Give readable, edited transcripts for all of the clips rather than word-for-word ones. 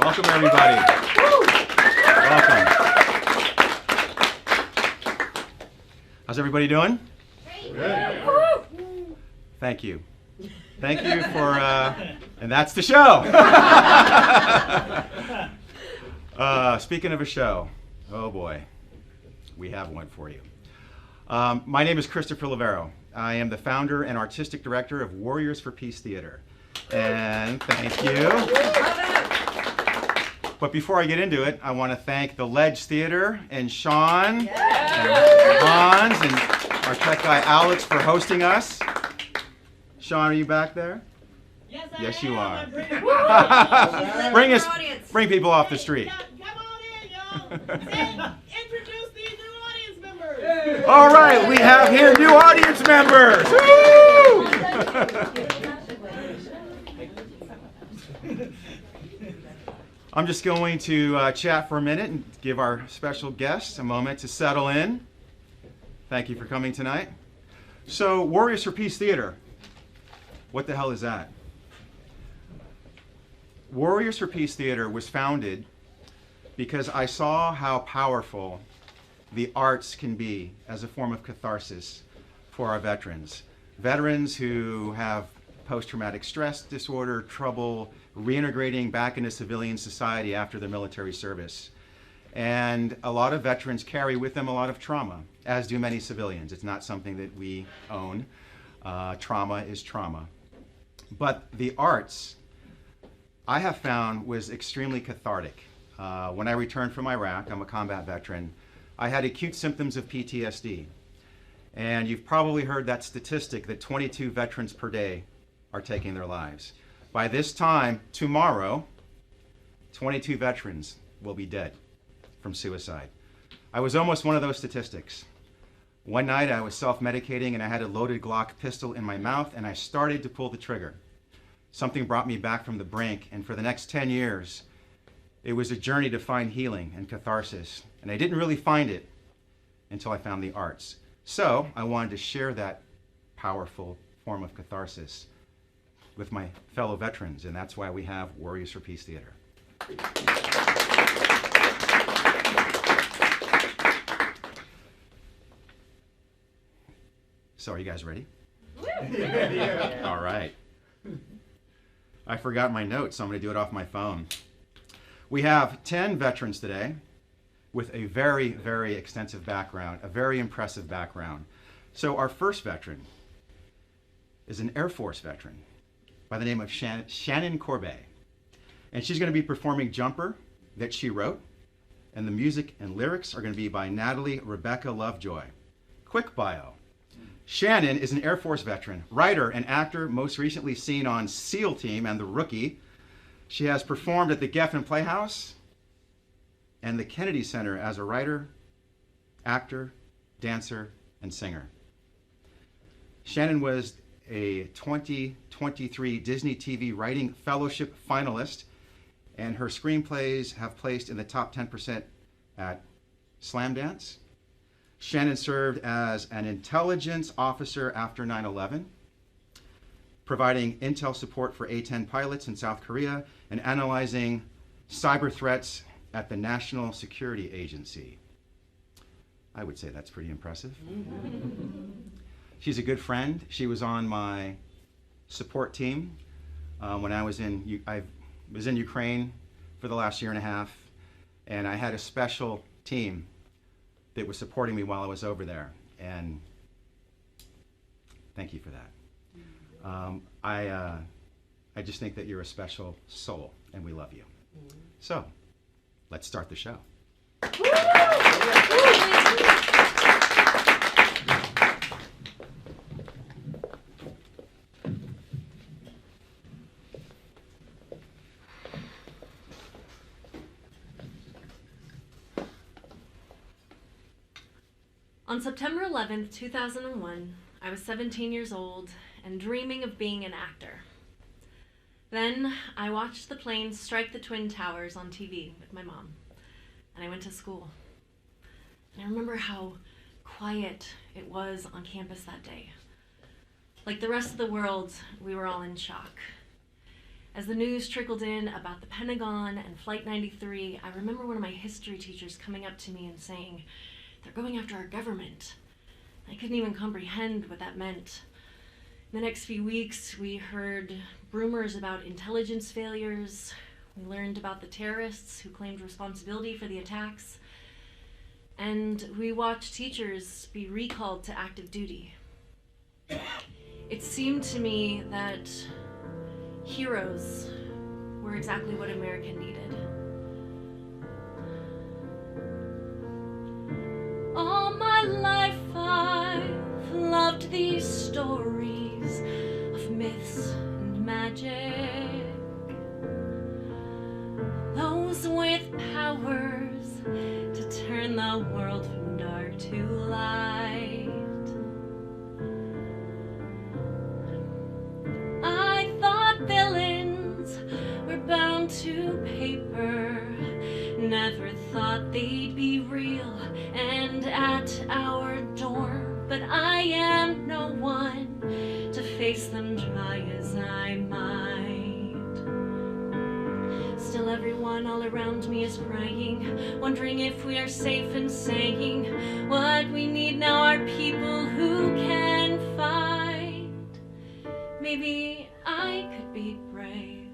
Welcome, everybody. Welcome. How's everybody doing? Great. Thank you. Thank you for, and that's the show. Speaking of a show, oh boy, we have one for you. My name is Christopher Loverro. I am the founder and artistic director of Warriors for Peace Theater. And thank you. But before I get into it, I want to thank the Ledge Theater and Sean and Hans and our tech guy Alex for hosting us. Sean, are you back there? Yes, you are. Bring people off the street. Come on in, y'all. Introduce these new audience members. All right, we have here new audience members. Woo! I'm just going to chat for a minute and give our special guests a moment to settle in. Thank you for coming tonight. So, Warriors for Peace Theater. What the hell is that? Warriors for Peace Theater was founded because I saw how powerful the arts can be as a form of catharsis for our veterans. Veterans who have post-traumatic stress disorder, trouble reintegrating back into civilian society after their military service. And a lot of veterans carry with them a lot of trauma, as do many civilians. It's not something that we own. Trauma is trauma. But the arts, I have found, was extremely cathartic. When I returned from Iraq, I'm a combat veteran, I had acute symptoms of PTSD. And you've probably heard that statistic that 22 veterans per day are taking their lives. By this time, tomorrow, 22 veterans will be dead from suicide. I was almost one of those statistics. One night I was self-medicating and I had a loaded Glock pistol in my mouth and I started to pull the trigger. Something brought me back from the brink, and for the next 10 years, it was a journey to find healing and catharsis. And I didn't really find it until I found the arts. So I wanted to share that powerful form of catharsis with my fellow veterans, and that's why we have Warriors for Peace Theater. So are you guys ready? All right. I forgot my notes, so I'm going to do it off my phone. We have 10 veterans today with a very, very extensive background, a very impressive background. So our first veteran is an Air Force veteran by the name of Shannon Corbet. And she's going to be performing Jumper that she wrote. And the music and lyrics are going to be by Natalie Rebecca Lovejoy. Quick bio. Shannon is an Air Force veteran, writer and actor, most recently seen on SEAL Team and The Rookie. She has performed at the Geffen Playhouse and the Kennedy Center as a writer, actor, dancer, and singer. Shannon was a 2023 Disney TV Writing Fellowship finalist, and her screenplays have placed in the top 10% at Slamdance. Shannon served as an intelligence officer after 9/11, providing intel support for A-10 pilots in South Korea and analyzing cyber threats at the National Security Agency. I would say that's pretty impressive. She's a good friend. She was on my support team when I was in Ukraine for the last year and a half, and I had a special team that was supporting me while I was over there, and thank you for that. I just think that you're a special soul, and we love you. So, let's start the show. On September 11th, 2001, I was 17 years old and dreaming of being an actor. Then I watched the planes strike the Twin Towers on TV with my mom, and I went to school. And I remember how quiet it was on campus that day. Like the rest of the world, we were all in shock. As the news trickled in about the Pentagon and Flight 93, I remember one of my history teachers coming up to me and saying, "They're going after our government." I couldn't even comprehend what that meant. In the next few weeks, we heard rumors about intelligence failures. We learned about the terrorists who claimed responsibility for the attacks. And we watched teachers be recalled to active duty. It seemed to me that heroes were exactly what America needed. All my life I've loved these stories of myths and magic. Those with powers to turn the world from dark to light. I thought villains were bound to paper, never thought they'd be real and at our door. But I am no one to face them try as I might. Still everyone all around me is praying, wondering if we are safe and saying what we need now are people who can fight. Maybe I could be brave.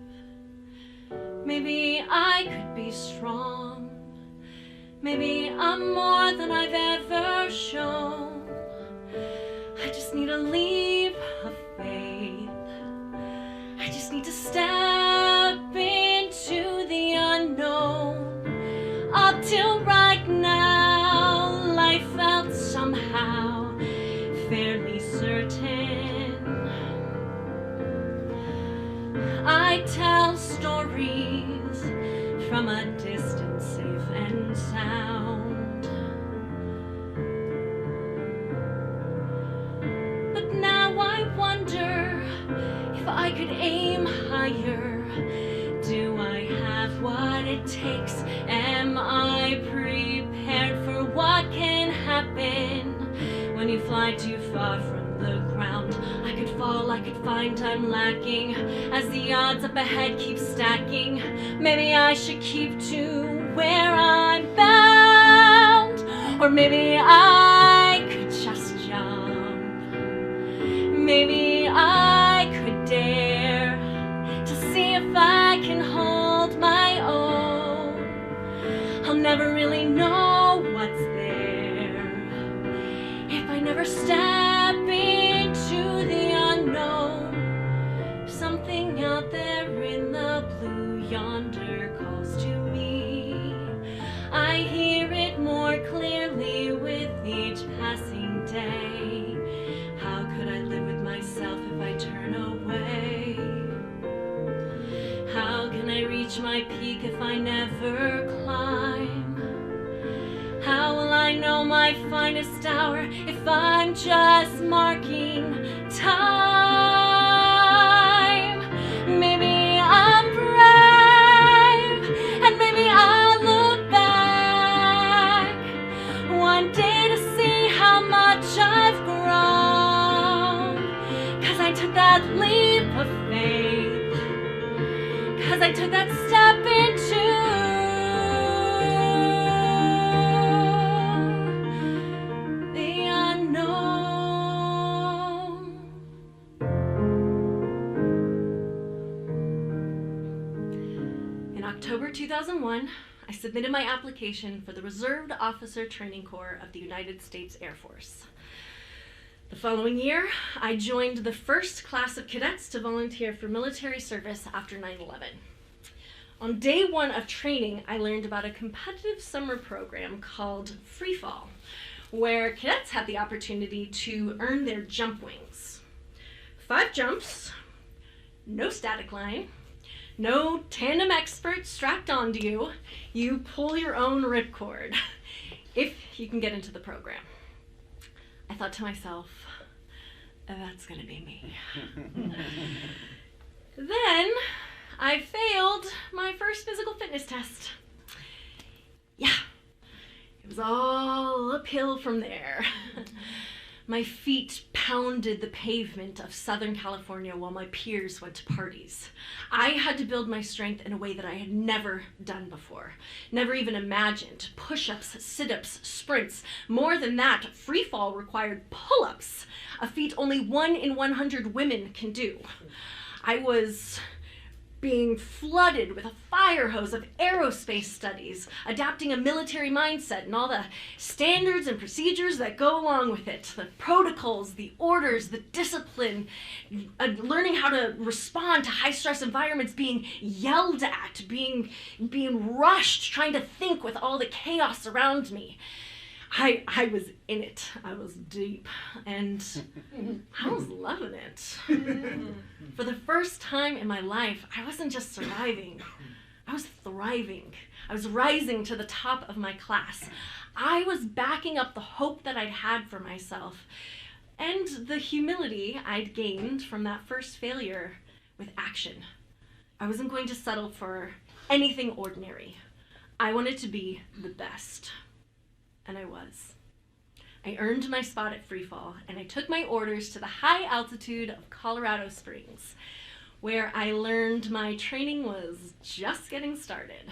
Maybe I could be strong. Maybe I'm more than I've ever shown. I just need a leap of faith. I just need to step into the unknown. Up till right now, life felt somehow fairly certain. I tell stories from a distance, safe and sound. But now I wonder if I could aim higher. Do I have what it takes? Am I prepared for what can happen when you fly too far from the ground? I could fall, I could find I'm lacking as the odds up ahead keep stacking. Maybe I should keep to where I'm bound, or maybe I could just jump. Maybe I could dare to see if I can hold my own. I'll never really know what's there if I never step into the unknown. Something out there in the blue yonder calls to me. I hear it more clearly with each passing day. How could I live with myself if I turn away? How can I reach my peak if I never climb? How will I know my finest hour if I'm just marking time? Maybe I'm brave, and maybe I'll look back one day to see how much I've grown. 'Cause I took that leap of faith, 'cause I took that step into the unknown. In October 2001, I submitted my application for the Reserved Officer Training Corps of the United States Air Force. The following year, I joined the first class of cadets to volunteer for military service after 9/11. On day one of training, I learned about a competitive summer program called Free Fall, where cadets had the opportunity to earn their jump wings. 5 jumps, no static line, no tandem expert strapped onto you. You pull your own ripcord if you can get into the program. I thought to myself, that's gonna be me. Then I failed my first physical fitness test. Yeah, it was all uphill from there. My feet pounded the pavement of Southern California while my peers went to parties. I had to build my strength in a way that I had never done before, never even imagined. Push-ups, sit-ups, sprints. More than that, free fall required pull-ups, a feat only 1 in 100 women can do. I was being flooded with a fire hose of aerospace studies, adapting a military mindset and all the standards and procedures that go along with it, the protocols, the orders, the discipline, learning how to respond to high-stress environments, being yelled at, being rushed, trying to think with all the chaos around me. I was in it. I was deep, and I was loving it. For the first time in my life, I wasn't just surviving. I was thriving. I was rising to the top of my class. I was backing up the hope that I'd had for myself and the humility I'd gained from that first failure with action. I wasn't going to settle for anything ordinary. I wanted to be the best. And I was. I earned my spot at Free Fall, and I took my orders to the high altitude of Colorado Springs, where I learned my training was just getting started.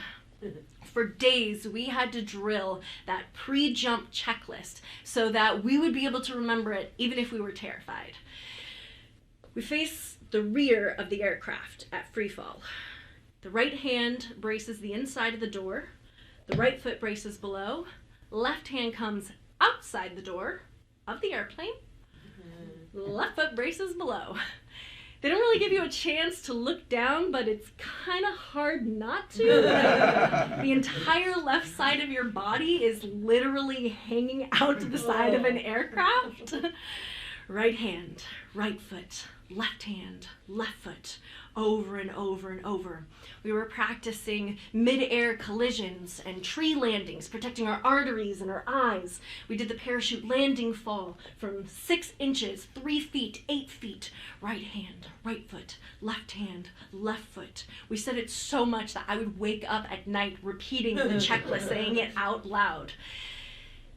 For days, we had to drill that pre-jump checklist so that we would be able to remember it even if we were terrified. We face the rear of the aircraft at Free Fall. The right hand braces the inside of the door, the right foot braces below, left hand comes outside the door of the airplane. Left foot braces below. They don't really give you a chance to look down, but it's kind of hard not to. The entire left side of your body is literally hanging out to the side of an aircraft. Right hand, right foot, left hand, left foot, over and over and over. We were practicing mid-air collisions and tree landings, protecting our arteries and our eyes. We did the parachute landing fall from 6 inches, 3 feet, 8 feet. Right hand, right foot, left hand, left foot. We said it so much that I would wake up at night repeating the checklist, saying it out loud.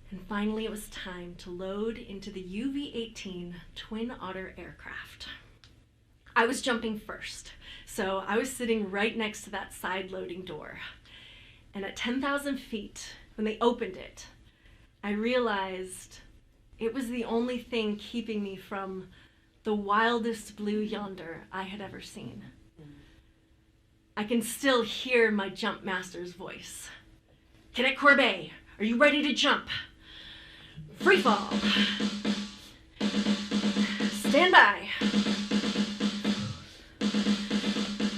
And finally, it was time to load into the UV-18 Twin Otter aircraft. I was jumping first, so I was sitting right next to that side loading door. And at 10,000 feet, when they opened it, I realized it was the only thing keeping me from the wildest blue yonder I had ever seen. I can still hear my jump master's voice. Cadet Corbet, are you ready to jump? Free fall. Stand by.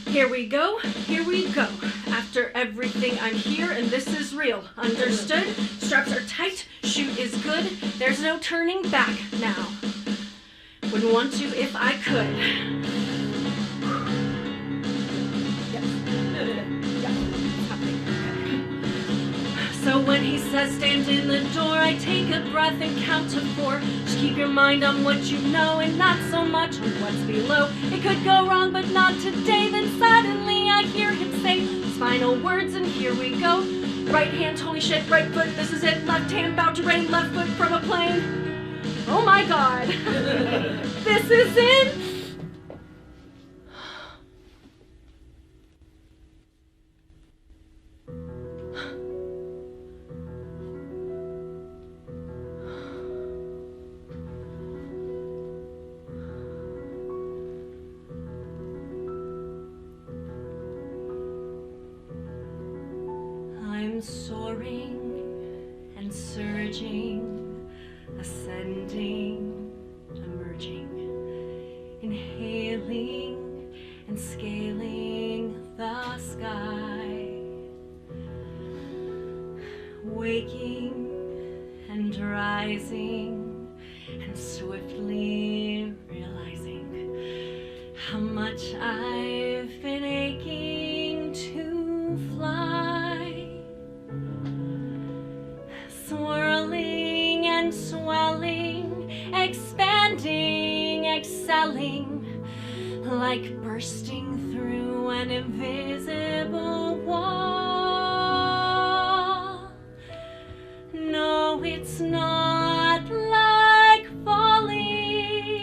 Here we go, here we go. After everything, I'm here and this is real. Understood? Straps are tight, chute is good. There's no turning back now. Wouldn't want to if I could. So when he says stand in the door, I take a breath and count to 4. Just keep your mind on what you know and not so much on what's below. It could go wrong, but not today. Then suddenly I hear him say his final words, and here we go. Right hand, holy shit, right foot, this is it. Left hand, about to rain, left foot from a plane. Oh my God. This is it. Soaring and surging, ascending, emerging, inhaling and scaling the sky, waking and rising and swiftly realizing how much I've been aching to fly. Swirling and swelling, expanding, excelling, like bursting through an invisible wall. No, it's not like falling.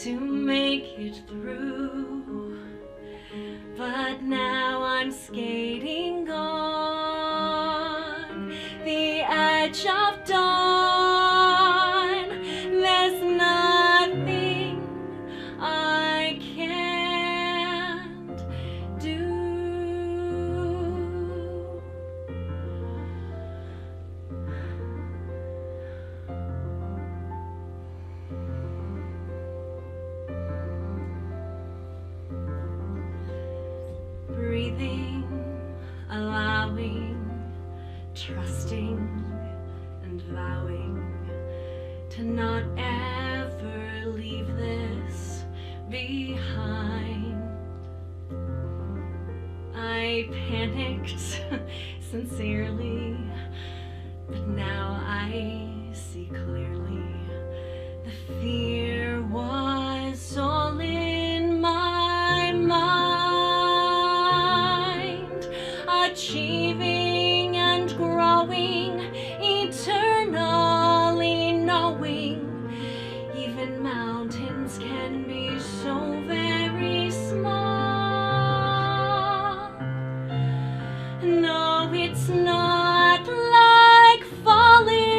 to make it through, but now I'm skating on the edge of dawn. There's nothing I can't do. Breathing, allowing, trusting, and vowing to not ever leave this behind. I panicked sincerely, but now I see clearly. The fear was all in my mind, achieving and growing, eternally knowing even mountains can be so very small. No, it's not like falling.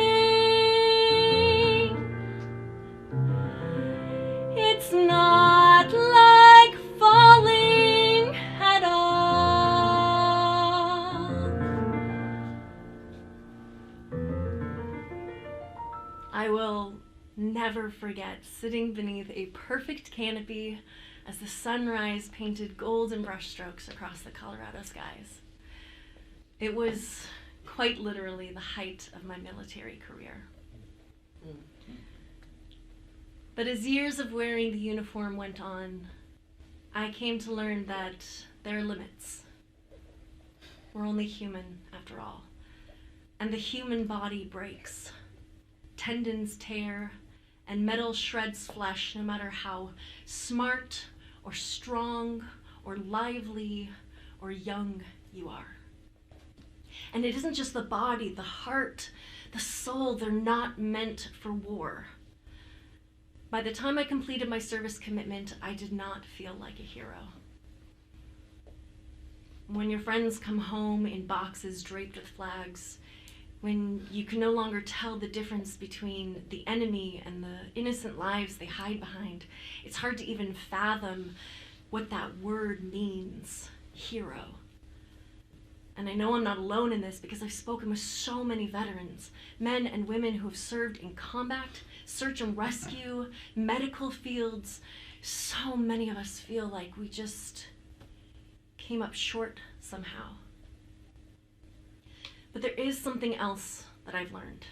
It's not like falling at all. I will never forget sitting beneath a perfect canopy as the sunrise painted golden brushstrokes across the Colorado skies. It was quite literally the height of my military career. But as years of wearing the uniform went on, I came to learn that there are limits. We're only human, after all. And the human body breaks. Tendons tear, and metal shreds flesh, no matter how smart or strong or lively or young you are. And it isn't just the body, the heart, the soul, they're not meant for war. By the time I completed my service commitment, I did not feel like a hero. When your friends come home in boxes draped with flags, when you can no longer tell the difference between the enemy and the innocent lives they hide behind, it's hard to even fathom what that word means, hero. And I know I'm not alone in this because I've spoken with so many veterans, men and women who have served in combat, search and rescue, medical fields. So many of us feel like we just came up short somehow. But there is something else that I've learned.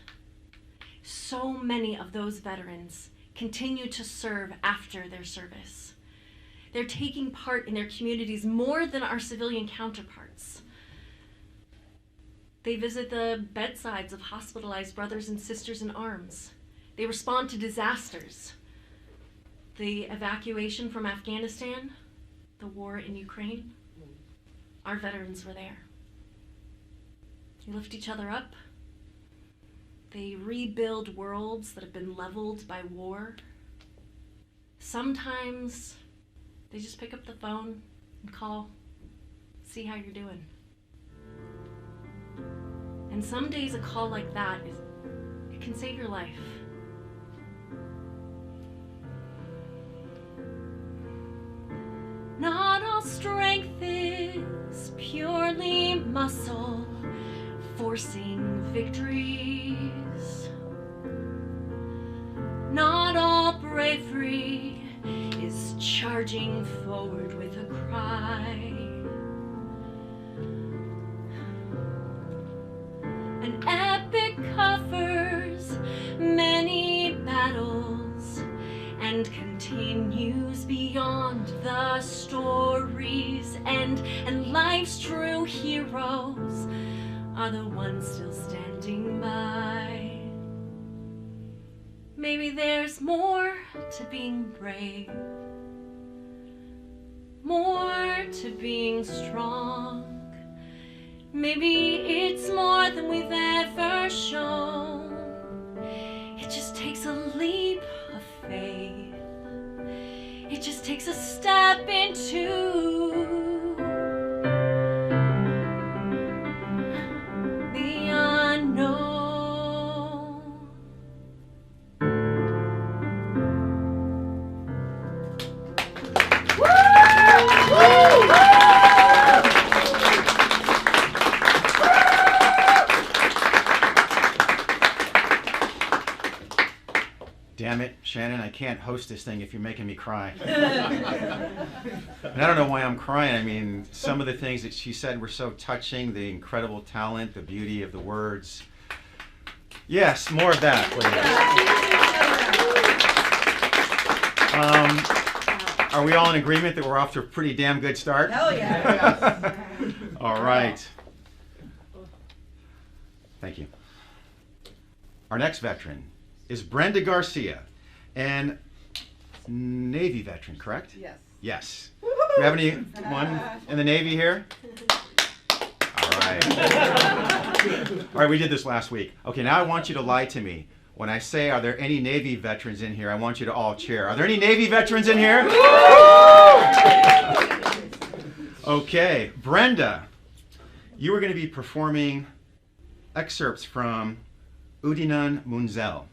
So many of those veterans continue to serve after their service. They're taking part in their communities more than our civilian counterparts. They visit the bedsides of hospitalized brothers and sisters in arms. They respond to disasters. The evacuation from Afghanistan, the war in Ukraine, our veterans were there. They lift each other up. They rebuild worlds that have been leveled by war. Sometimes they just pick up the phone and call, see how you're doing. And some days a call like that, it can save your life. Not all strength is purely muscle, forcing victories. Not all bravery is charging forward with a cry. An epic covers many battles and continues beyond the story's end, and life's true heroes are the ones still standing by. Maybe there's more to being brave, more to being strong. Maybe it's more than we've ever shown. It just takes a leap of faith just takes a step into the unknown. Damn it, Shannon, I can't host this thing if you're making me cry. And I don't know why I'm crying. I mean, some of the things that she said were so touching, the incredible talent, the beauty of the words. Yes, more of that, please. Are we all in agreement that we're off to a pretty damn good start? Hell yeah. All right. Thank you. Our next veteran is Brenda Garcia, and Navy veteran, correct? Yes. Yes. Do we have anyone in the Navy here? All right. All right, we did this last week. Okay, now I want you to lie to me. When I say, are there any Navy veterans in here, I want you to all cheer. Are there any Navy veterans in here? Okay, Brenda, you are going to be performing excerpts from Udinun Munzel.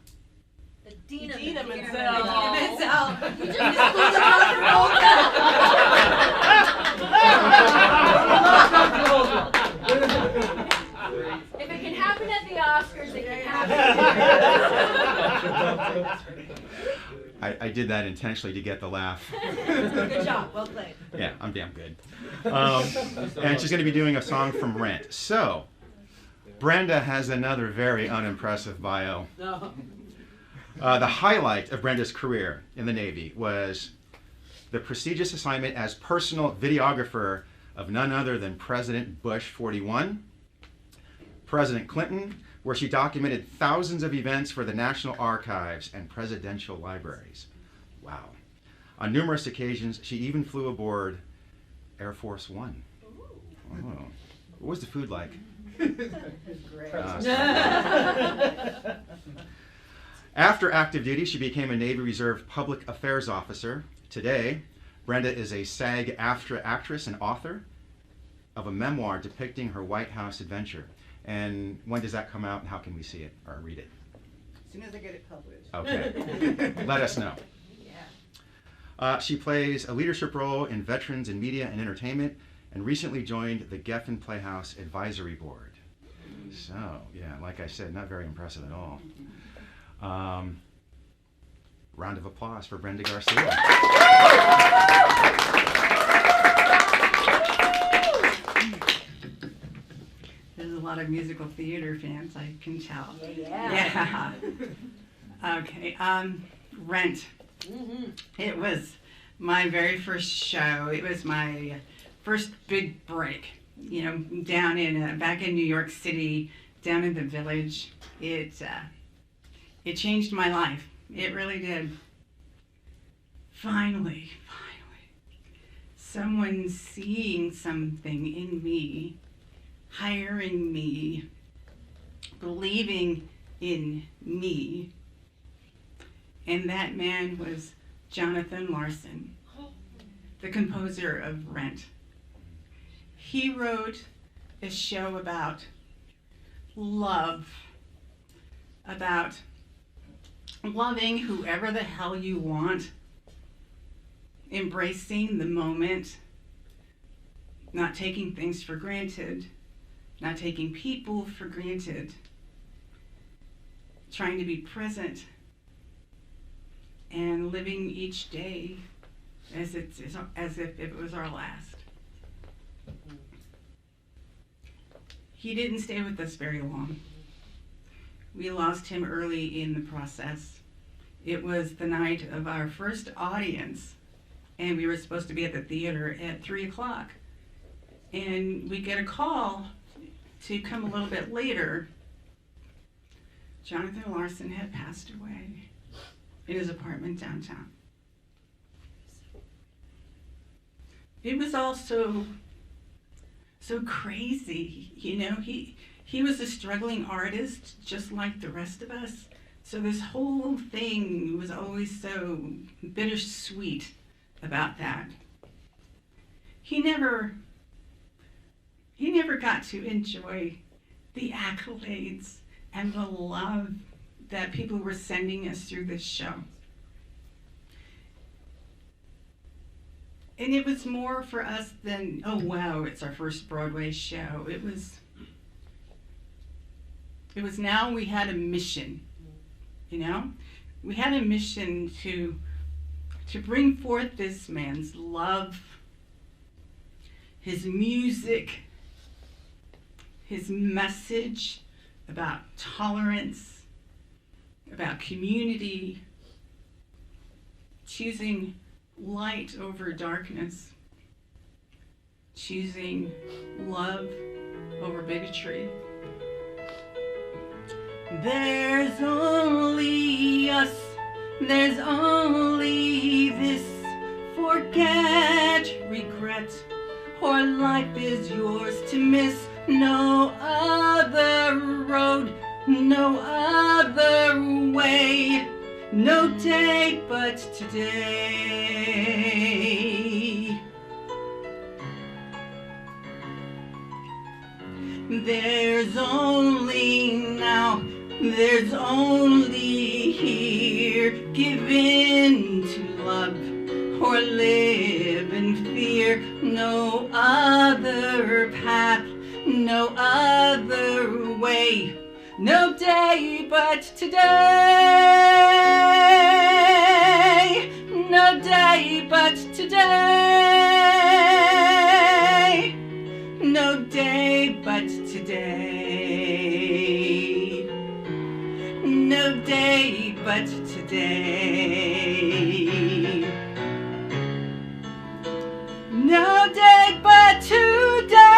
Dina Menzel. Menzel. You just excluded If it can happen at the Oscars, it can happen. I did that intentionally to get the laugh. Good job. Well played. Yeah, I'm damn good. And she's going to be doing a song from Rent. So, Brenda has another very unimpressive bio. The highlight of Brenda's career in the Navy was the prestigious assignment as personal videographer of none other than President Bush 41, President Clinton, where she documented thousands of events for the National Archives and presidential libraries. Wow. On numerous occasions, she even flew aboard Air Force One. Oh. What was the food like? Great. After active duty, she became a Navy Reserve Public Affairs Officer. Today, Brenda is a SAG-AFTRA actress and author of a memoir depicting her White House adventure. And when does that come out, and how can we see it or read it? As soon as I get it published. Okay. Let us know. Yeah. She plays a leadership role in Veterans in Media and Entertainment and recently joined the Geffen Playhouse Advisory Board. So, yeah, like I said, not very impressive at all. Round of applause for Brenda Garcia. There's a lot of musical theater fans, I can tell. Yeah. Yeah. Okay. Rent. It was my very first show. It was my first big break. You know, down in back in New York City, down in the Village. It changed my life. It really did. Finally, someone seeing something in me, hiring me, believing in me. And that man was Jonathan Larson, the composer of Rent. He wrote a show about love, about loving whoever the hell you want, embracing the moment, not taking things for granted, not taking people for granted, trying to be present, and living each day as if it was our last. He didn't stay with us very long. We lost him early in the process. It was the night of our first audience, and we were supposed to be at the theater at 3 o'clock. And we get a call to come a little bit later. Jonathan Larson had passed away in his apartment downtown. It was all so crazy, you know. He was a struggling artist, just like the rest of us. So this whole thing was always so bittersweet about that. He never got to enjoy the accolades and the love that people were sending us through this show. And it was more for us than, oh wow, it's our first Broadway show. It was now we had a mission, you know? We had a mission to bring forth this man's love, his music, his message about tolerance, about community, choosing light over darkness, choosing love over bigotry. There's only us, there's only this. Forget regret, or life is yours to miss. No other road, no other way, no day but today. There's only now, there's only here. Give in to love or live in fear. No other path, no other way, no day but today. No day but today. No day but today. No day but today. No day but today.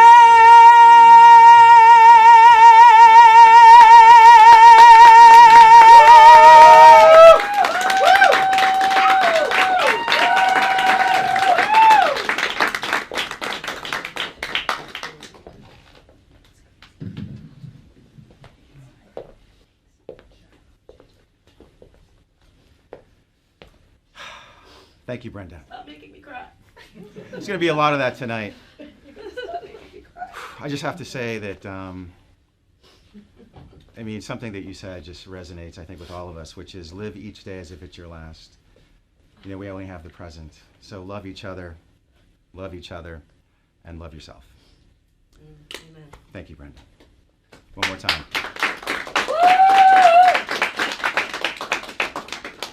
Thank you, Brenda. Stop making me cry. There's going to be a lot of that tonight. I just have to say that, something that you said just resonates, I think, with all of us, which is live each day as if it's your last. You know, we only have the present. So love each other, and love yourself. Amen. Thank you, Brenda. One more time.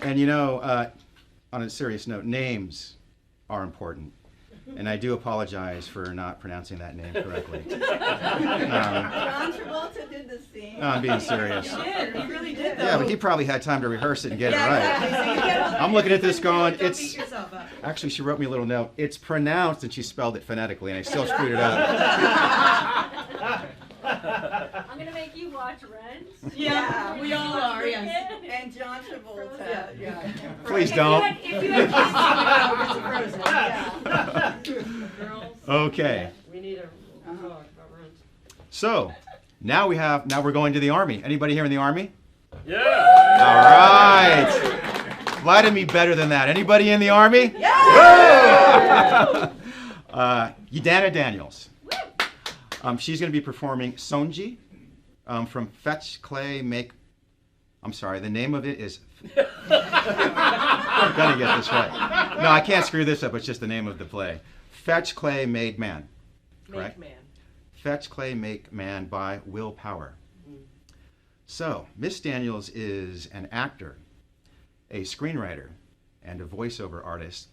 And you know, on a serious note, names are important. And I do apologize for not pronouncing that name correctly. John Travolta did the scene. No, I'm being serious. He did. He really did. Yeah, but he probably had time to rehearse it and get it right. I'm looking at this going, Don't it's... beat yourself up. Actually, she wrote me a little note. It's pronounced, and she spelled it phonetically, and I still screwed it up. I'm gonna make you watch Rent. Yeah, we all are, yes. And John Travolta. Yeah. Please don't. If you had Girls. Okay. we need a talk about Rent. So, now we're going to the Army. Anybody here in the Army? Yeah! All right. Lie to me better than that. Anybody in the Army? Yeah! Yadana Daniels. She's going to be performing Sonji from Fetch Clay Make... I'm sorry, the name of it is... I'm going to get this right. No, I can't screw this up. It's just the name of the play. Fetch Clay Made Man. Correct? Make man. Fetch Clay Make Man by Will Power. So, Miss Daniels is an actor, a screenwriter, and a voiceover artist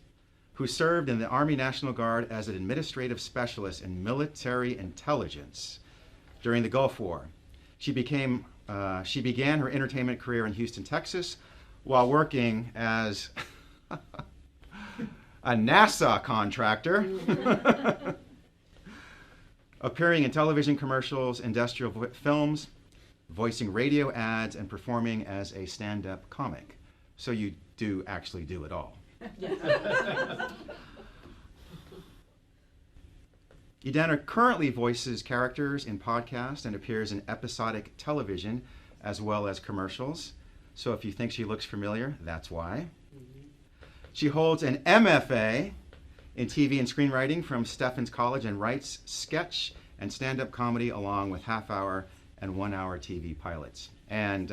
who served in the Army National Guard as an administrative specialist in military intelligence during the Gulf War. She began her entertainment career in Houston, Texas, while working as a NASA contractor, appearing in television commercials, industrial films, voicing radio ads, and performing as a stand-up comic. So you do actually do it all. Yadana currently voices characters in podcasts and appears in episodic television as well as commercials. So if you think she looks familiar, that's why. She holds an MFA in TV and screenwriting from Stephens College and writes sketch and stand-up comedy along with half-hour and one-hour TV pilots. And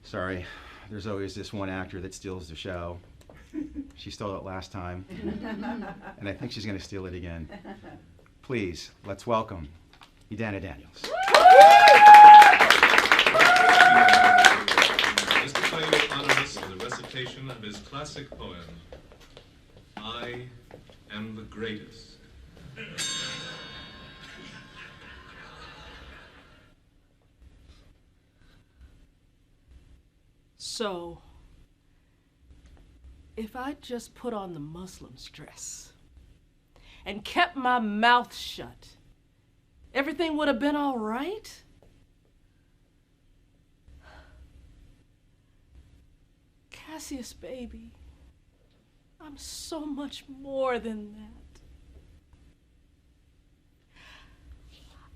sorry, there's always this one actor that steals the show. She stole it last time, and I think she's going to steal it again. Please, let's welcome Edana Daniels. Mr. Clay will honor us with a recitation of his classic poem, I Am the Greatest. So, if I just put on the Muslim's dress and kept my mouth shut, everything would have been all right? Cassius, baby, I'm so much more than that.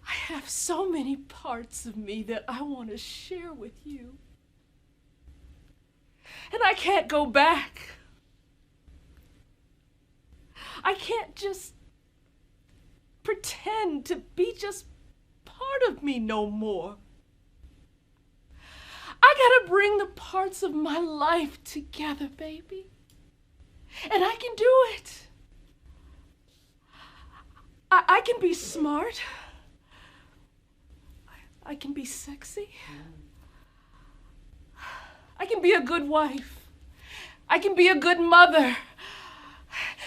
I have so many parts of me that I want to share with you. And I can't go back. I can't just pretend to be just part of me no more. I gotta bring the parts of my life together, baby. And I can do it. I can be smart. I can be sexy. I can be a good wife. I can be a good mother.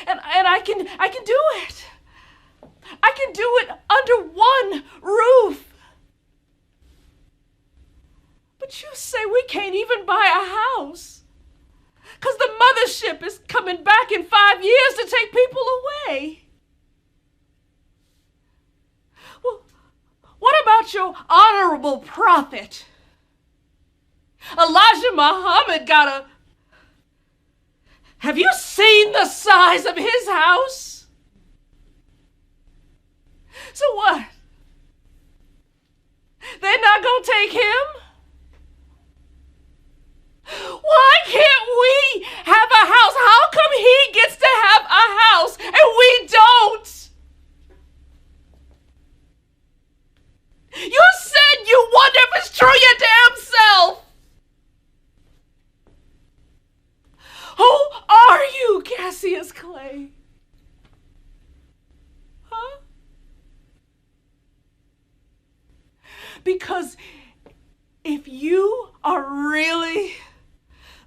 And I can do it. I can do it under one roof. But you say we can't even buy a house because the mothership is coming back in 5 years to take people away. Well, what about your honorable prophet? Elijah Muhammad got a... Have you seen the size of his house? So what? They're not gonna take him? Why can't we have a house? How come he gets to have a house and we don't? You said you wonder if it's true your damn self. Who are you, Cassius Clay? Huh? Because if you are really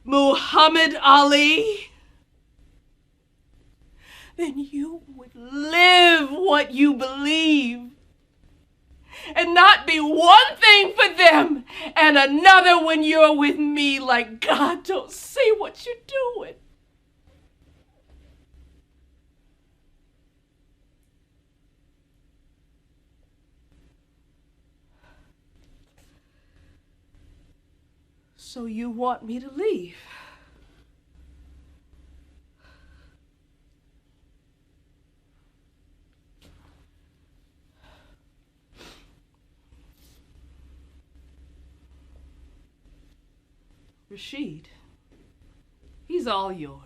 Muhammad Ali, then you would live what you believe and not be one thing for them and another when you're with me. Like, God, don't see what you're doing. So you want me to leave? Rashid, he's all yours.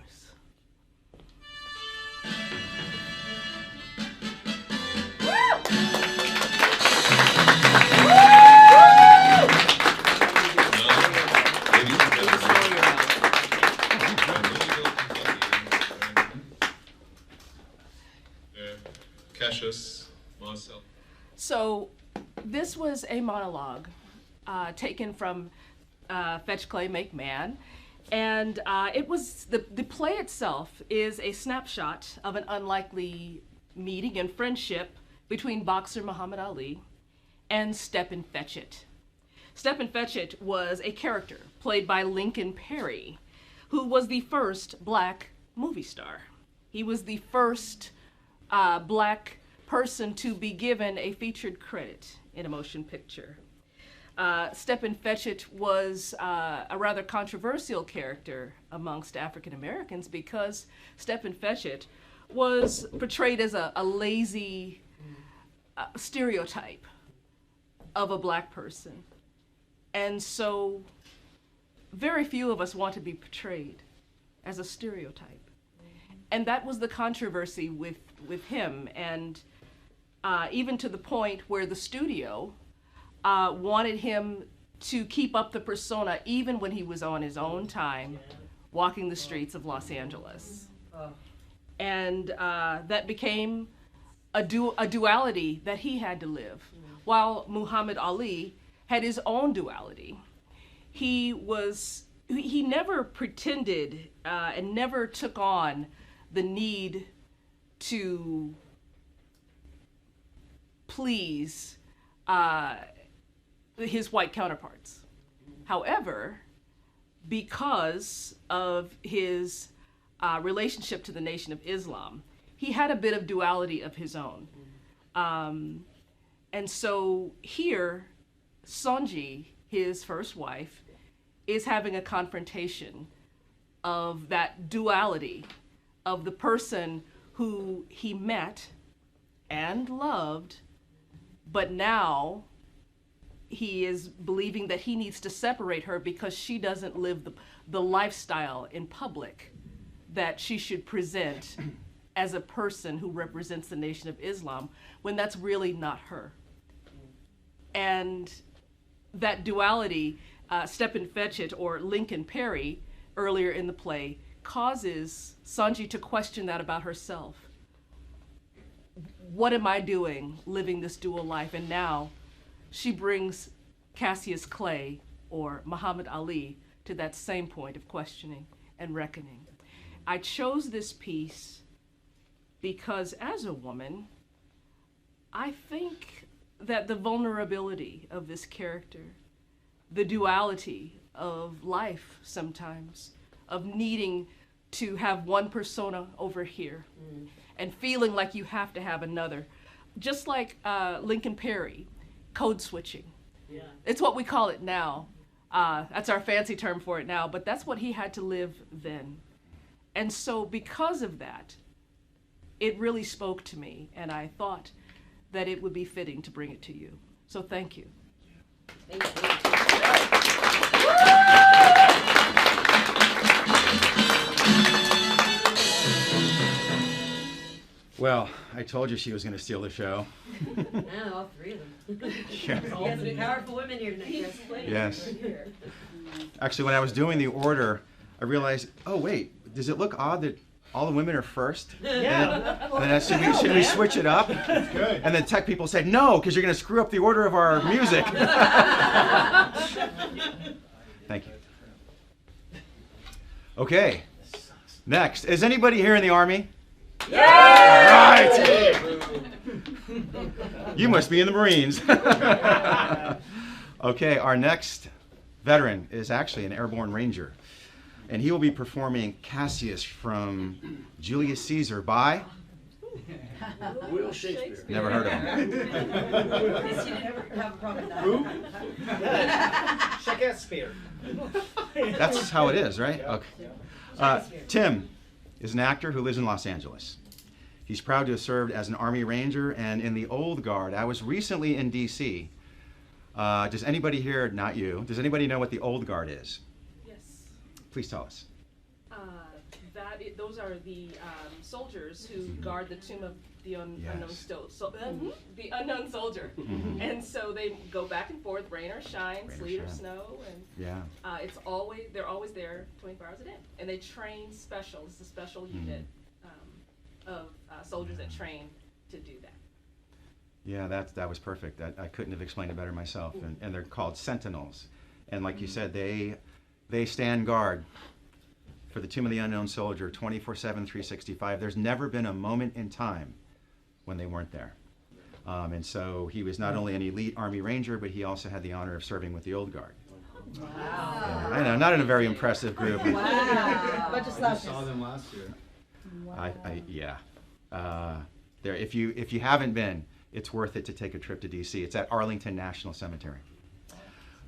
Cassius, Marcel. So this was a monologue taken from Fetch Clay, Make Man. And it was, the play itself is a snapshot of an unlikely meeting and friendship between boxer Muhammad Ali and Stepin Fetchit. Stepin Fetchit was a character played by Lincoln Perry, who was the first black movie star. He was the first black person to be given a featured credit in a motion picture. Stepin Fetchit was a rather controversial character amongst African Americans because Stepin Fetchit was portrayed as a lazy stereotype of a black person. And so very few of us want to be portrayed as a stereotype. And that was the controversy with him, and even to the point where the studio wanted him to keep up the persona even when he was on his own time walking the streets of Los Angeles. And that became a duality that he had to live, while Muhammad Ali had his own duality. He never pretended and never took on the need to please his white counterparts. However, because of his relationship to the Nation of Islam, he had a bit of duality of his own. And so here, Sonji, his first wife, is having a confrontation of that duality of the person who he met and loved, but now he is believing that he needs to separate her because she doesn't live the lifestyle in public that she should present as a person who represents the Nation of Islam, when that's really not her. And that duality, Step and Fetch It, or Lincoln Perry, earlier in the play, causes Sonji to question that about herself. What am I doing living this dual life? And now she brings Cassius Clay, or Muhammad Ali, to that same point of questioning and reckoning. I chose this piece because as a woman, I think that the vulnerability of this character, the duality of life sometimes, of needing to have one persona over here and feeling like you have to have another. Just like Lincoln Perry, code switching. Yeah. It's what we call it now. That's our fancy term for it now, but that's what he had to live then. And so because of that, it really spoke to me, and I thought that it would be fitting to bring it to you. So thank you. Thank you. Well, I told you she was going to steal the show. Yeah, all three of them. Yeah. We have some powerful women here tonight. Yes. Actually, when I was doing the order, I realized, oh wait, does it look odd that all the women are first? Yeah. And then should we switch it up? That's good. And then tech people said, no, because you're going to screw up the order of our music. Thank you. Okay. Next. Is anybody here in the Army? Yeah! All right. You must be in the Marines. Okay, our next veteran is actually an airborne ranger. And he will be performing Cassius from Julius Caesar by Will Shakespeare. Never heard of him. Guess you didn't have a problem with that. Who? Shakespeare. That's how it is, right? Okay. Tim is an actor who lives in Los Angeles. He's proud to have served as an Army Ranger and in the Old Guard. I was recently in D.C. Does anybody here, not you, does anybody know what the Old Guard is? Yes. Please tell us. Those are the soldiers who guard the tomb of the unknown the unknown soldier. And so they go back and forth, rain or shine, sleet or snow, and they're always there 24 hours a day. And they train special. It's a special unit of soldiers that train to do that. Yeah, that was perfect. I couldn't have explained it better myself. And they're called sentinels. And like you said, they stand guard for the tomb of the unknown soldier 24/7, 365. There's never been a moment in time when they weren't there. And so he was not only an elite Army Ranger, but he also had the honor of serving with the Old Guard. Wow. Yeah, I know, not in a very impressive group. Wow. I saw them last year. Wow. There, if you haven't been, it's worth it to take a trip to DC. It's at Arlington National Cemetery.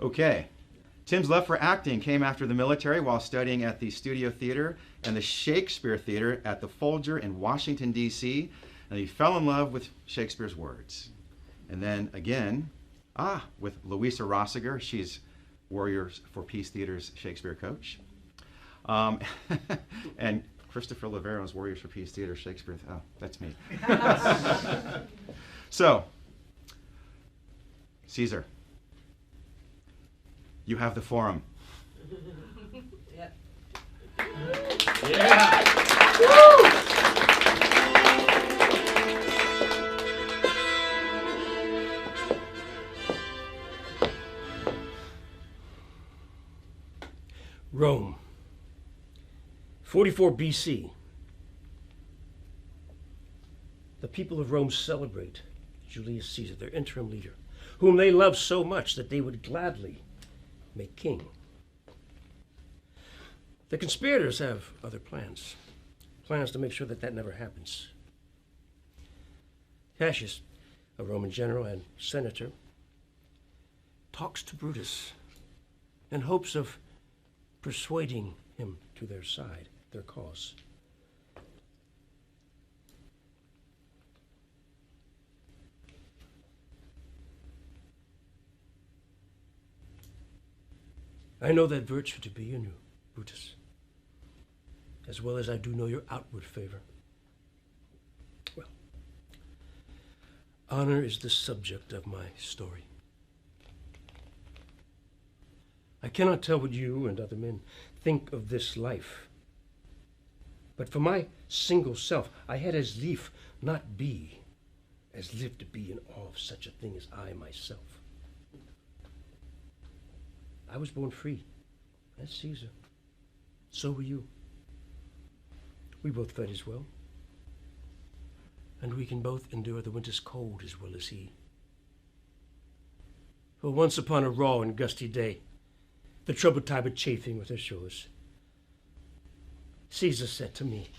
Okay. Tim's love for acting came after the military while studying at the Studio Theatre and the Shakespeare Theatre at the Folger in Washington, D.C., and he fell in love with Shakespeare's words. And then again, with Louise Rodager, she's Warriors for Peace Theater's Shakespeare coach. And Christopher Loverro's Warriors for Peace Theater Shakespeare. Oh, that's me. So, Caesar, you have the forum. Yep. Yeah. Rome, 44 BC. The people of Rome celebrate Julius Caesar, their interim leader, whom they love so much that they would gladly make king. The conspirators have other plans to make sure that that never happens. Cassius, a Roman general and senator, talks to Brutus in hopes of persuading him to their side, their cause. I know that virtue to be in you, Brutus, as well as I do know your outward favor. Well, honor is the subject of my story. I cannot tell what you and other men think of this life. But for my single self, I had as lief not be as live to be in awe of such a thing as I myself. I was born free, as Caesar. So were you. We both fed as well. And we can both endure the winter's cold as well as he. For once upon a raw and gusty day, the troubled tide were chafing with her shores, Caesar said to me,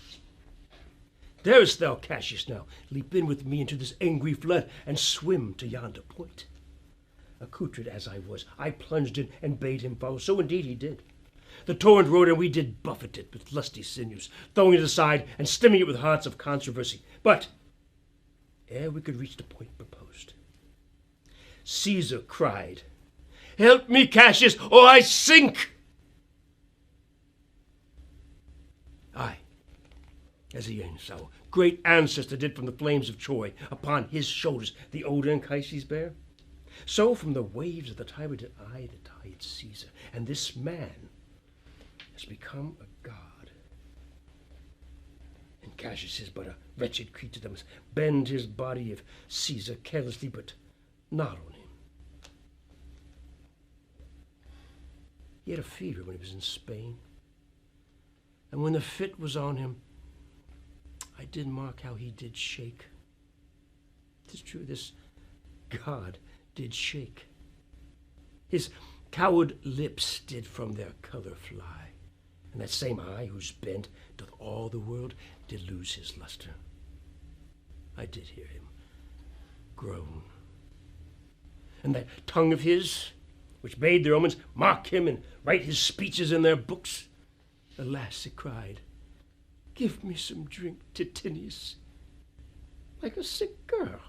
"Darest thou, Cassius, now leap in with me into this angry flood and swim to yonder point?" Accoutred as I was, I plunged in and bade him follow. So indeed he did. The torrent rode, and we did buffet it with lusty sinews, throwing it aside and stemming it with hearts of controversy. But ere we could reach the point proposed, Caesar cried, "Help me, Cassius, or I sink!" I, as a our great ancestor did from the flames of Troy, upon his shoulders the old Anchises bear, so from the waves of the Tiber did I the tired Caesar, and this man has become a god. And Cassius is but a wretched creature that must bend his body if Caesar carelessly, but not on him. He had a fever when he was in Spain, and when the fit was on him, I did mark how he did shake. 'Tis true, this god did shake. His coward lips did from their color fly, and that same eye whose bent doth all the world did lose his luster. I did hear him groan. And that tongue of his, which made the Romans mock him and write his speeches in their books, alas, it cried, "Give me some drink, Titinius," like a sick girl.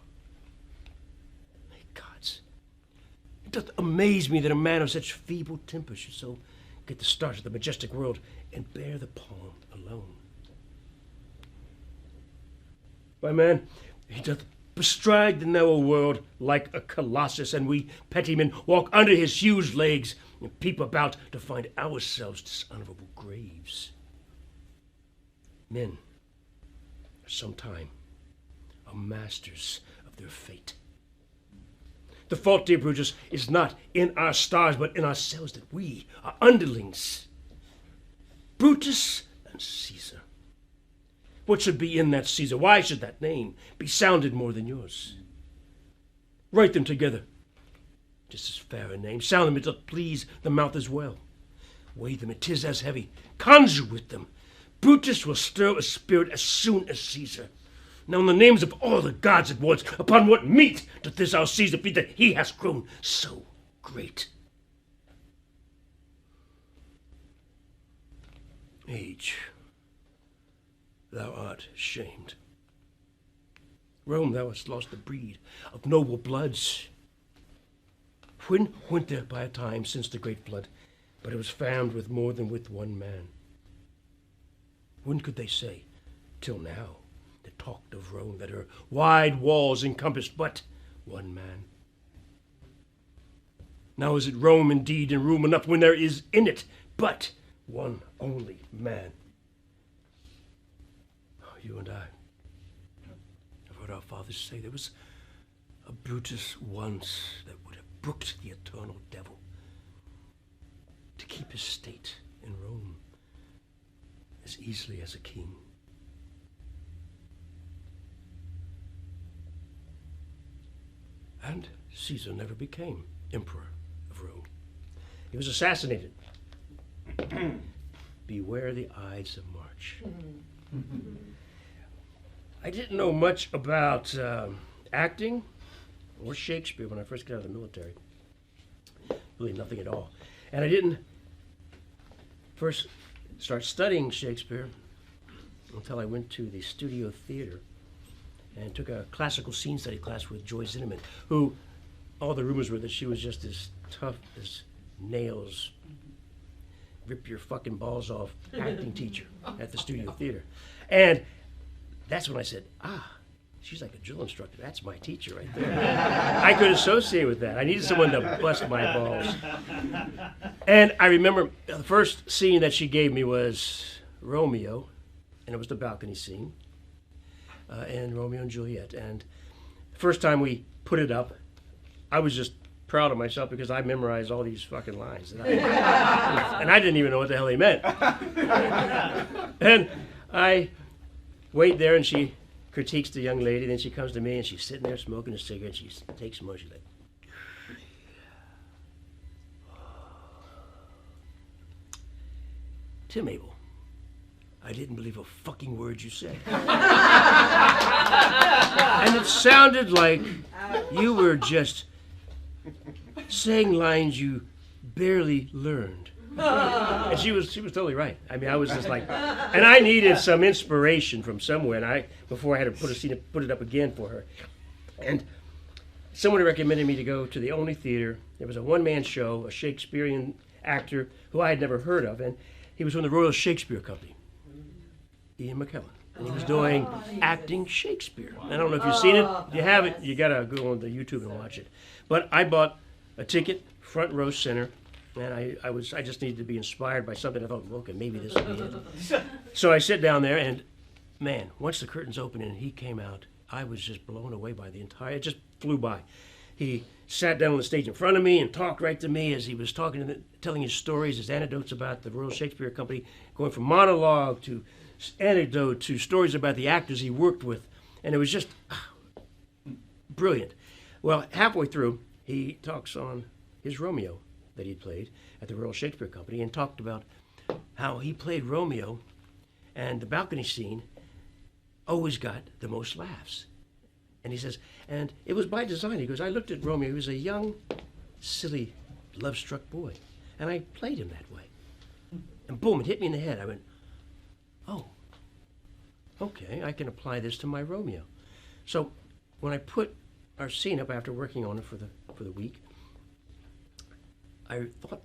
It doth amaze me that a man of such feeble temper should so get the start of the majestic world and bear the palm alone. Why, man, he doth bestride the narrow world like a colossus, and we petty men walk under his huge legs and peep about to find ourselves dishonorable graves. Men are sometime are masters of their fate. The fault, dear Brutus, is not in our stars, but in ourselves, that we are underlings. Brutus and Caesar. What should be in that Caesar? Why should that name be sounded more than yours? Write them together. Just as fair a name. Sound them, it doth please the mouth as well. Weigh them, it is as heavy. Conjure with them. Brutus will stir a spirit as soon as Caesar. Now in the names of all the gods at once, upon what meat doth this our Caesar feed that he has grown so great? Age, thou art shamed. Rome, thou hast lost the breed of noble bloods. When went there by a time since the great flood, but it was found with more than with one man? When could they say, till now, that talked of Rome, that her wide walls encompassed but one man? Now is it Rome indeed, and room enough when there is in it but one only man? Oh, you and I, I've heard our fathers say there was a Brutus once that would have brooked the eternal devil to keep his state in Rome as easily as a king. And Caesar never became emperor of Rome. He was assassinated. Beware the Ides of March. I didn't know much about acting or Shakespeare when I first got out of the military. Really nothing at all. And I didn't first start studying Shakespeare until I went to the studio theater and took a classical scene study class with Joy Zinnemann, who all the rumors were that she was just as tough as nails, rip your fucking balls off acting teacher at the studio theater. And that's when I said, she's like a drill instructor. That's my teacher right there. I could associate with that. I needed someone to bust my balls. And I remember the first scene that she gave me was Romeo, and it was the balcony scene, and Romeo and Juliet. And the first time we put it up, I was just proud of myself because I memorized all these fucking lines. And I didn't even know what the hell they meant. And I wait there, and she critiques the young lady. Then she comes to me, and she's sitting there smoking a cigarette. And she takes one. She's like, Tim Abell, I didn't believe a fucking word you said. And it sounded like you were just saying lines you barely learned. And she was totally right. I mean, I was just like, and I needed some inspiration from somewhere, and before I had to put it up again for her. And someone recommended me to go to the only theater. It was a one-man show, a Shakespearean actor who I had never heard of, and he was from the Royal Shakespeare Company, Ian McKellen. And he was doing acting Shakespeare. I don't know if you've seen it. If you haven't, you gotta go on the YouTube and watch it. But I bought a ticket, front row center, and I just needed to be inspired by something. I thought, well, okay, maybe this will be it. So I sit down there, and man, once the curtains opened and he came out, I was just blown away by it just flew by. He sat down on the stage in front of me and talked right to me as he was telling his stories, his anecdotes about the Royal Shakespeare Company, going from monologue to anecdote to stories about the actors he worked with. And it was just brilliant. Well, halfway through, he talks on his Romeo that he played at the Royal Shakespeare Company and talked about how he played Romeo, and the balcony scene always got the most laughs. And he says, and it was by design. He goes, I looked at Romeo. He was a young, silly, love-struck boy. And I played him that way. And boom, it hit me in the head. I went, oh, okay, I can apply this to my Romeo. So when I put our scene up after working on it for the week, I thought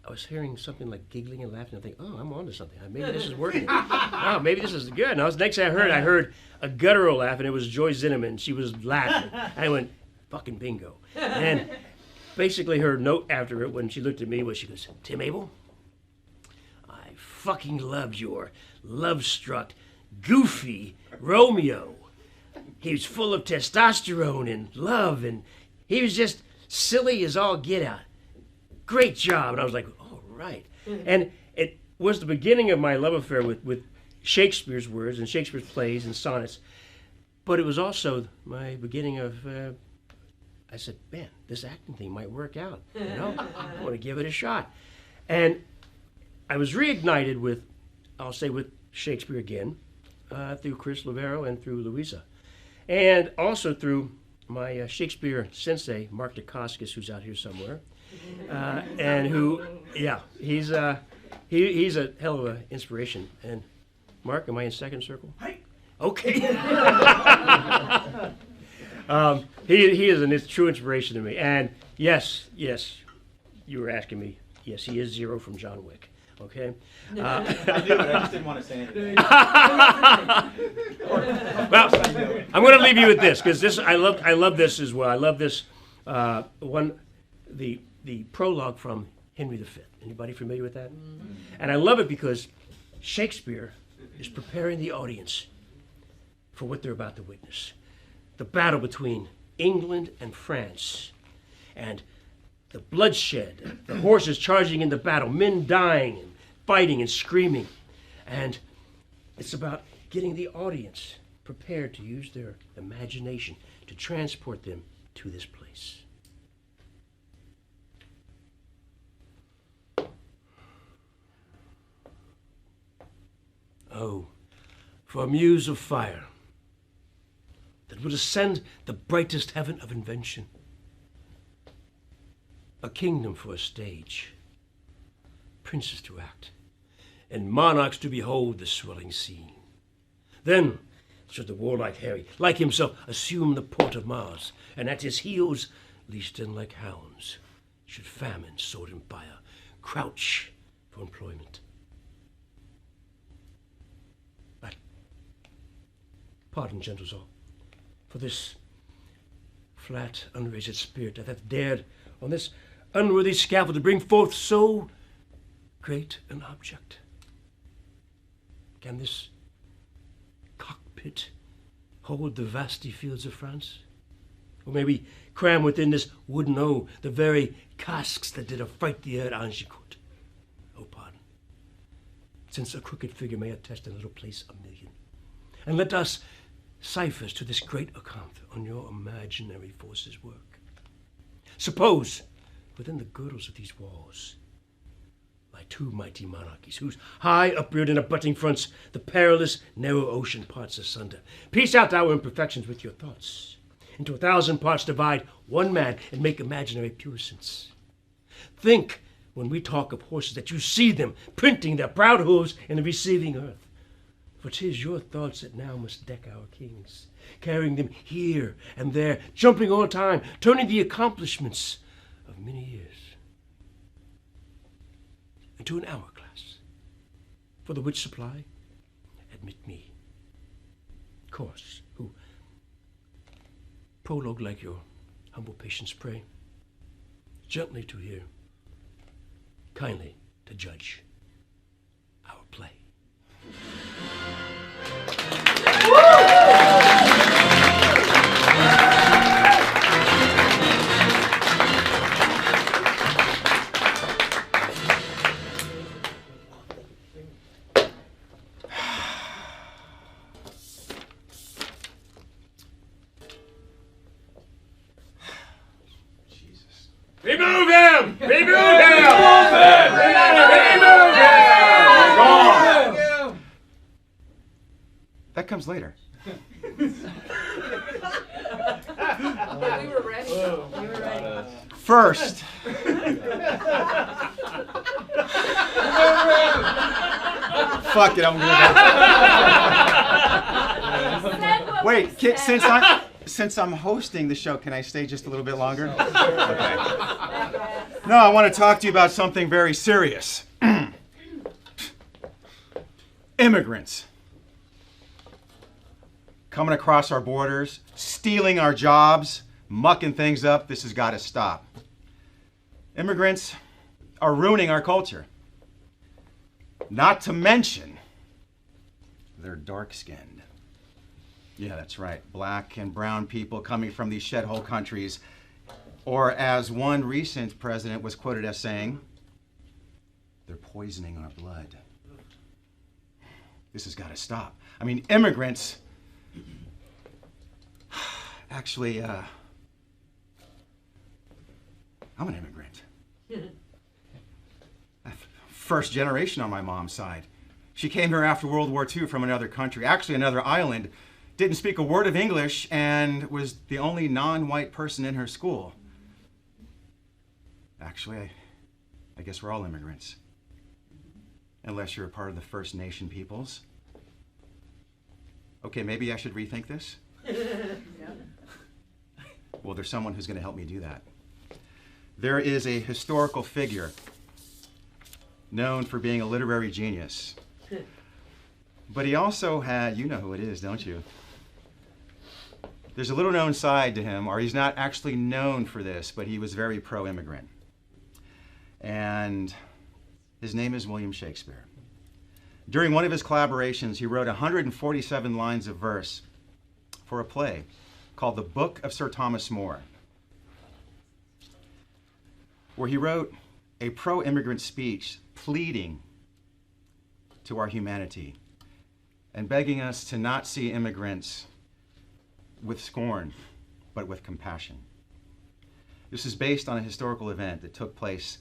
I was hearing something like giggling and laughing. I think, oh, I'm onto something. Maybe this is working. Oh, maybe this is good. And the next thing I heard a guttural laugh, and it was Joy Zinnemann. She was laughing. I went, fucking bingo. And basically her note after it when she looked at me was, she goes, Tim Abell, I fucking loved your love-struck, goofy Romeo. He was full of testosterone and love, and he was just silly as all get out. Great job. And I was like, oh, right. And it was the beginning of my love affair with Shakespeare's words and Shakespeare's plays and sonnets. But it was also my beginning of, I said, man, this acting thing might work out. You know, I want to give it a shot. And I was reignited with Shakespeare again, through Chris Loverro and through Louise. And also through my Shakespeare sensei, Mark Dacascos, who's out here somewhere. And who, yeah, he's a hell of an inspiration. And Mark, am I in second circle? Hi. Okay. He is a true inspiration to me. And yes, you were asking me. Yes, he is Zero from John Wick. okay? I knew it, I just didn't want to say anything. Well, I'm going to leave you with this, because this I love this as well. I love this the prologue from Henry V. Anybody familiar with that? Mm-hmm. And I love it because Shakespeare is preparing the audience for what they're about to witness. The battle between England and France, and the bloodshed, the horses charging into battle, men dying and fighting and screaming. And it's about getting the audience prepared to use their imagination to transport them to this place. Oh, for a muse of fire that would ascend the brightest heaven of invention, a kingdom for a stage, princes to act, and monarchs to behold the swelling scene. Then should the warlike Harry, like himself, assume the port of Mars, and at his heels, leased in like hounds, should famine, sword, and fire crouch for employment. But, pardon, gentles all, for this flat, unraised spirit that hath dared on this unworthy scaffold to bring forth so great an object. Can this cockpit hold the vasty fields of France? Or may we cram within this wooden O the very casques that did affright the air at Agincourt? Oh, pardon, since a crooked figure may attest in a little place a million. And let us ciphers to this great account on your imaginary forces work. Suppose within the girdles of these walls lie two mighty monarchies, whose high upreared and abutting fronts the perilous narrow ocean parts asunder. Piece out our imperfections with your thoughts. Into 1,000 parts divide one man and make imaginary puissance. Think, when we talk of horses, that you see them printing their proud hooves in the receiving earth. For 'tis your thoughts that now must deck our kings, carrying them here and there, jumping all time, turning the accomplishments of many years into an hourglass, for the which supply admit me, course, who prologue like your humble patience pray, gently to hear, kindly to judge our play. Remove him! Remove him! Remove him! That comes later. We were ready. We were ready. First, fuck it, I'm gonna go. Wait, since I'm hosting the show, can I stay just a little bit longer? Okay. No, I want to talk to you about something very serious. Immigrants. Coming across our borders, stealing our jobs, mucking things up. This has got to stop. Immigrants are ruining our culture. Not to mention, they're dark-skinned. Yeah, that's right. Black and brown people coming from these shithole countries. Or as one recent president was quoted as saying, they're poisoning our blood. This has got to stop. I mean, immigrants... Actually, I'm an immigrant. First generation on my mom's side. She came here after World War II from another country, actually another island, didn't speak a word of English, and was the only non-white person in her school. Actually, I guess we're all immigrants. Unless you're a part of the First Nation peoples. Okay, maybe I should rethink this? Well, there's someone who's going to help me do that. There is a historical figure known for being a literary genius. But he also had, you know who it is, don't you? There's a little known side to him, or he's not actually known for this, but he was very pro-immigrant. And his name is William Shakespeare. During one of his collaborations, he wrote 147 lines of verse for a play called The Book of Sir Thomas More, where he wrote a pro-immigrant speech pleading to our humanity and begging us to not see immigrants with scorn, but with compassion. This is based on a historical event that took place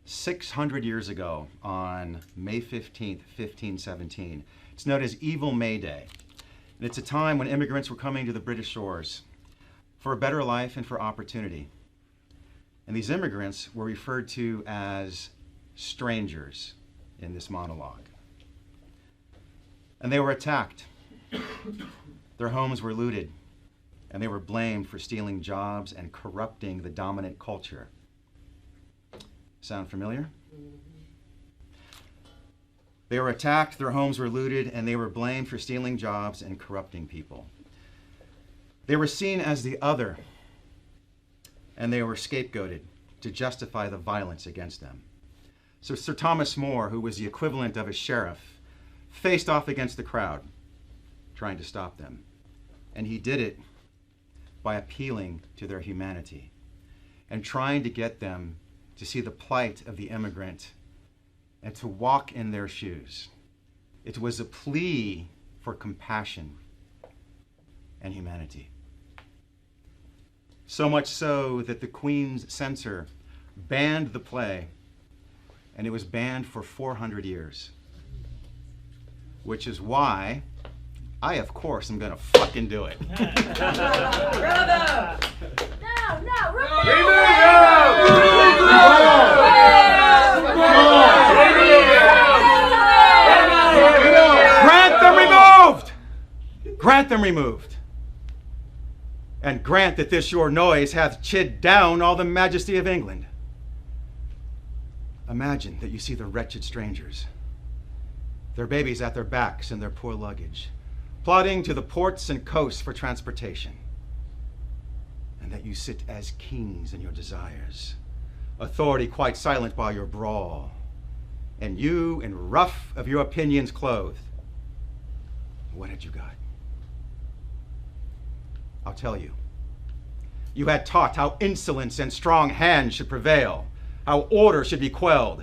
600 years ago on May 15th, 1517. It's known as Evil May Day. And it's a time when immigrants were coming to the British shores for a better life and for opportunity. And these immigrants were referred to as strangers in this monologue. And they were attacked. Their homes were looted, and they were blamed for stealing jobs and corrupting the dominant culture. Sound familiar? They were attacked, their homes were looted, and they were blamed for stealing jobs and corrupting people. They were seen as the other, and they were scapegoated to justify the violence against them. So Sir Thomas More, who was the equivalent of a sheriff, faced off against the crowd, trying to stop them. And he did it by appealing to their humanity and trying to get them to see the plight of the immigrant and to walk in their shoes. It was a plea for compassion and humanity. So much so that the Queen's censor banned the play, and it was banned for 400 years. Which is why I, of course, am gonna fucking do it. Bravo! No, Grant them removed! Grant them removed. And grant that this your noise hath chid down all the majesty of England. Imagine that you see the wretched strangers, their babies at their backs and their poor luggage, plodding to the ports and coasts for transportation, and that you sit as kings in your desires, authority quite silent by your brawl, and you in ruff of your opinions clothed. What had you got? I'll tell you. You had taught how insolence and strong hands should prevail, how order should be quelled,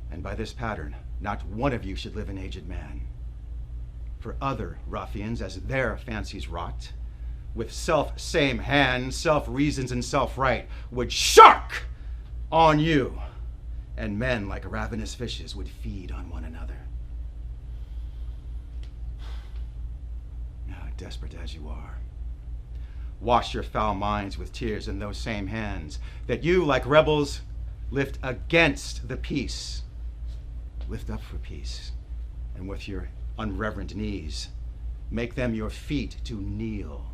and by this pattern, not one of you should live an aged man. For other ruffians, as their fancies wrought, with self-same hands, self-reasons, and self-right, would shark on you, and men like ravenous fishes would feed on one another. Now, desperate as you are, wash your foul minds with tears in those same hands, that you, like rebels, lift against the peace. Lift up for peace, and with your unreverent knees, make them your feet to kneel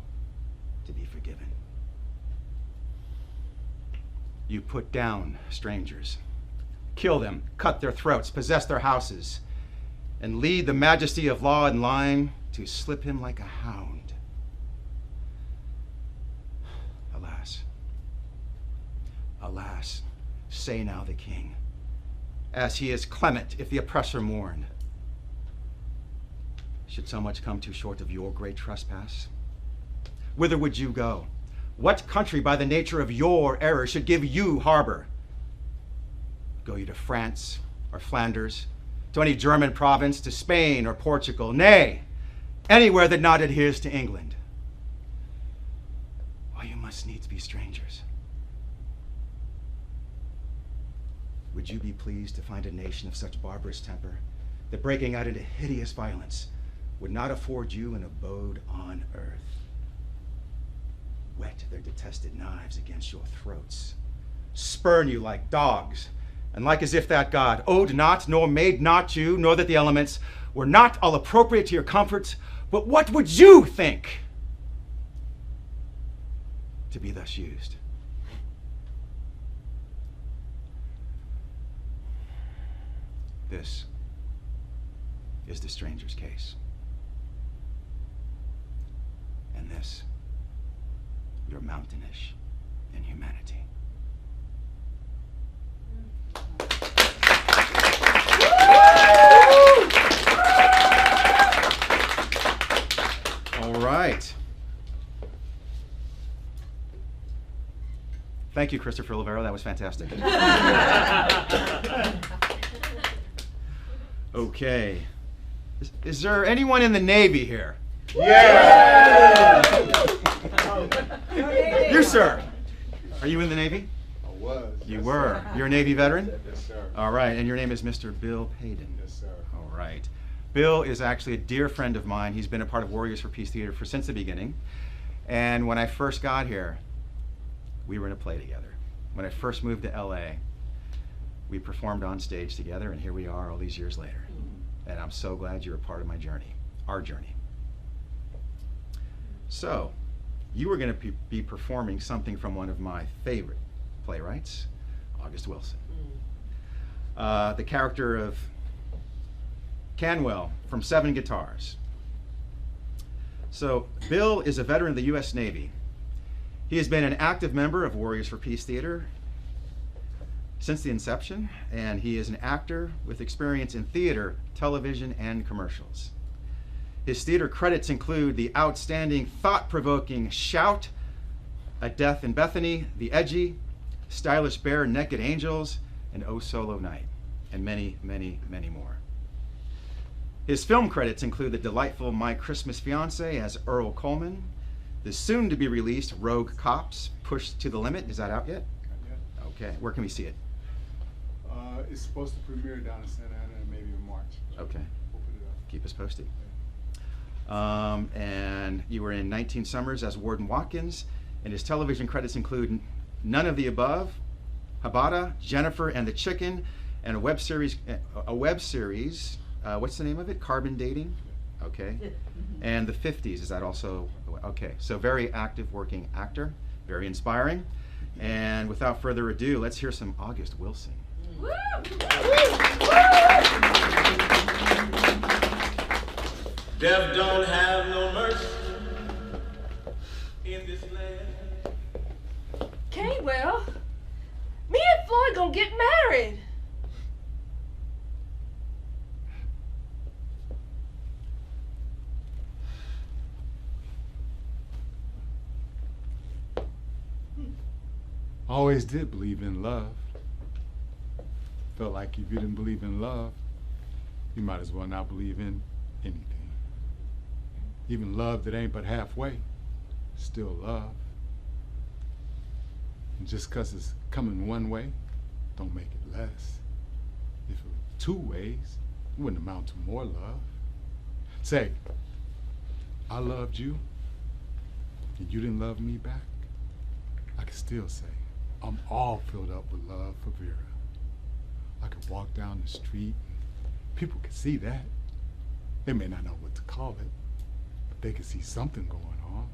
to be forgiven. You put down strangers, kill them, cut their throats, possess their houses, and lead the majesty of law in line to slip him like a hound. Alas, alas, say now the king, as he is clement if the oppressor mourn. Should so much come too short of your great trespass? Whither would you go? What country by the nature of your error should give you harbor? Go you to France or Flanders, to any German province, to Spain or Portugal, nay, anywhere that not adheres to England? Why, you must needs be strangers. Would you be pleased to find a nation of such barbarous temper that breaking out into hideous violence would not afford you an abode on earth? Whet their detested knives against your throats, spurn you like dogs, and like as if that God owed not, nor made not you, nor that the elements were not all appropriate to your comforts, but what would you think to be thus used? This is the stranger's case. And this, your mountainish inhumanity. All right. Thank you, Christopher Loverro. That was fantastic. Okay. Is there anyone in the Navy here? Yeah! You, sir. Are you in the Navy? I was. You Yes, were. sir. You're a Navy veteran? Yes, sir. All right. And your name is Mr. Bill Payton? Yes, sir. All right. Bill is actually a dear friend of mine. He's been a part of Warriors for Peace Theater since the beginning. And when I first got here, we were in a play together. When I first moved to LA, we performed on stage together, and here we are all these years later. And I'm so glad you're a part of my journey, our journey. So, you were going to be performing something from one of my favorite playwrights, August Wilson. The character of Canwell from Seven Guitars. So, Bill is a veteran of the U.S. Navy. He has been an active member of Warriors for Peace Theater since the inception, and he is an actor with experience in theater, television, and commercials. His theater credits include the outstanding, thought-provoking Shout, A Death in Bethany, The Edgy, Stylish Bare Naked Angels, and Oh Solo Night, and many, many, many more. His film credits include the delightful My Christmas Fiance as Earl Coleman, the soon-to-be-released Rogue Cops, Pushed to the Limit. Is that out yet? Not yet. Okay. Where can we see it? It's supposed to premiere down in Santa Ana maybe in March. Okay. We'll put it up. Keep us posted. And you were in 19 Summers as Warden Watkins, and his television credits include None of the Above, Habada, Jennifer and the Chicken, and a web series. What's the name of it? Carbon Dating. Okay. And the 50s. Is that also okay? So very active working actor, very inspiring. And without further ado, let's hear some August Wilson. Death don't have no mercy in this land. Canwell, me and Floyd gonna get married. I always did believe in love. Felt like if you didn't believe in love, you might as well not believe in anything. Even love that ain't but halfway, still love. And just 'cause it's coming one way, don't make it less. If it was two ways, it wouldn't amount to more love. Say, I loved you, and you didn't love me back. I could still say, I'm all filled up with love for Vera. I could walk down the street and people could see that. They may not know what to call it, but they could see something going on.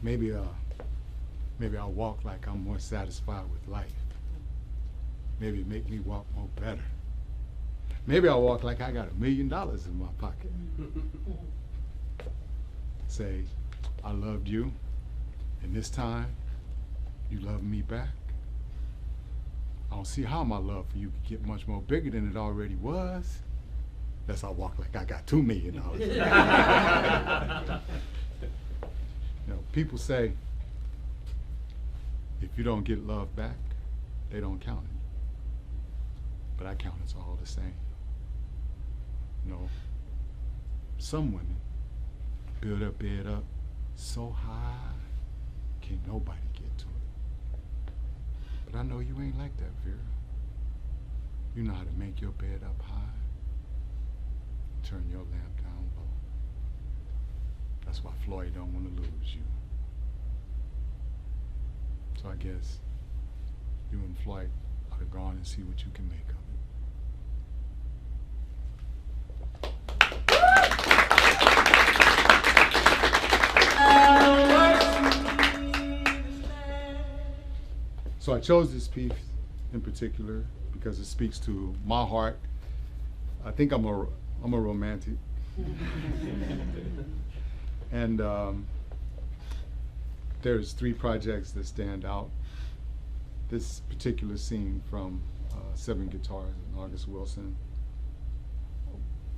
Maybe I'll walk like I'm more satisfied with life. Maybe it make me walk more better. Maybe I'll walk like I got $1 million in my pocket. Say, I loved you, and this time, you love me back. I don't see how my love for you could get much more bigger than it already was. Unless I walk like I got $2 million. You know, people say, if you don't get love back, they don't count it. But I count it's all the same. You know, some women build their bed up so high, can't nobody get to it. But I know you ain't like that, Vera. You know how to make your bed up high, turn your lamp down low. That's why Floyd don't want to lose you. So I guess you and Floyd ought to go on and see what you can make of So I chose this piece in particular because it speaks to my heart I think I'm a romantic. And there's 3 projects that stand out. This particular scene from 7 Guitars and August Wilson,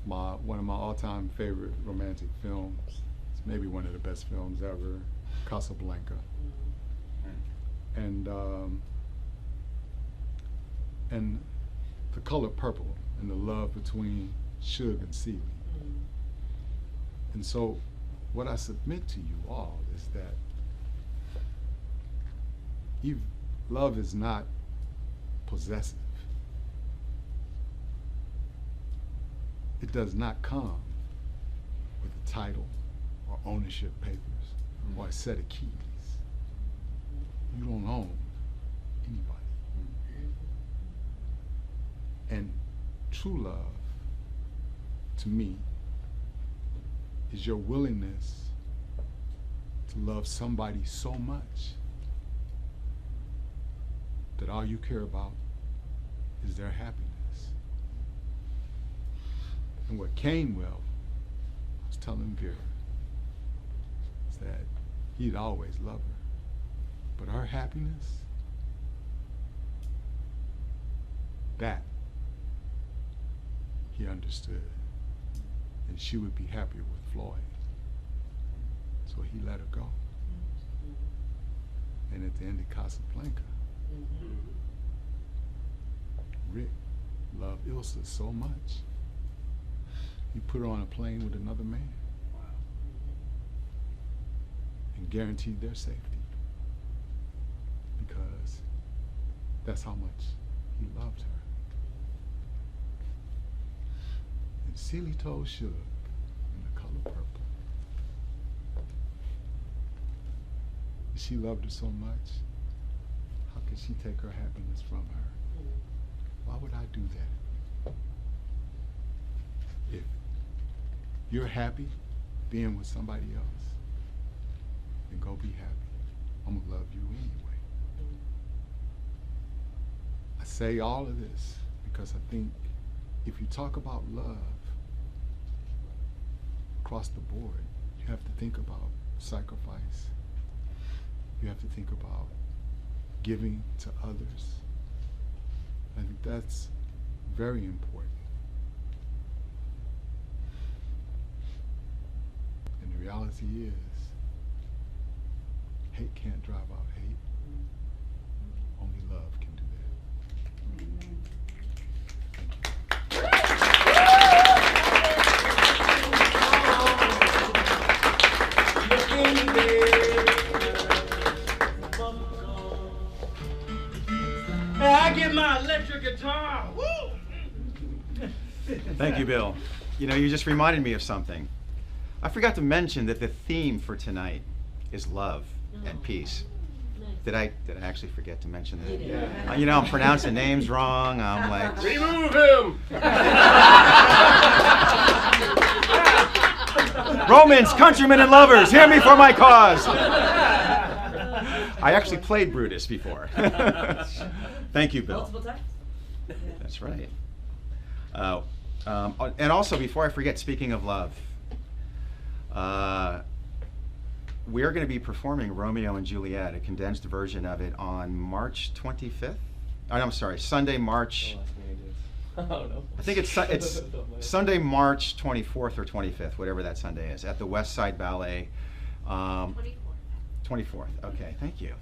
one of my all-time favorite romantic films. It's maybe one of the best films ever, Casablanca. And The Color Purple, and the love between Suge and Celie. And so what I submit to you all is that love is not possessive. It does not come with a title or ownership papers or a set of keys. You don't own anybody. And true love, to me, is your willingness to love somebody so much that all you care about is their happiness. And what Canewell was telling Vera is that he'd always love her, but her happiness, that he understood, and she would be happier with Floyd. So he let her go. And at the end of Casablanca, Rick loved Ilsa so much, he put her on a plane with another man and guaranteed their safety, because that's how much he loved her. And Celie told Suge in The Color Purple that she loved her so much, how could she take her happiness from her? Why would I do that? If you're happy being with somebody else, then go be happy. I'm gonna love you anyway. I say all of this because I think if you talk about love across the board, you have to think about sacrifice. You have to think about giving to others. I think that's very important. And the reality is, hate can't drive out hate. Only love can do I get my electric guitar. Woo! Thank you, Bill. You know, you just reminded me of something. I forgot to mention that the theme for tonight is love and peace. Did I actually forget to mention that? Yeah. You know, I'm pronouncing names wrong. I'm like, Remove him! Romans, countrymen, and lovers, hear me for my cause. I actually played Brutus before. Thank you, Bill. Multiple times? That's right. And also, before I forget, speaking of love, we're going to be performing Romeo and Juliet, a condensed version of it, on March 25th. Oh, I'm sorry, Sunday, March. Oh, no. I think it's Sunday, March 24th or 25th, whatever that Sunday is, at the West Side Ballet. 24th. Okay, thank you.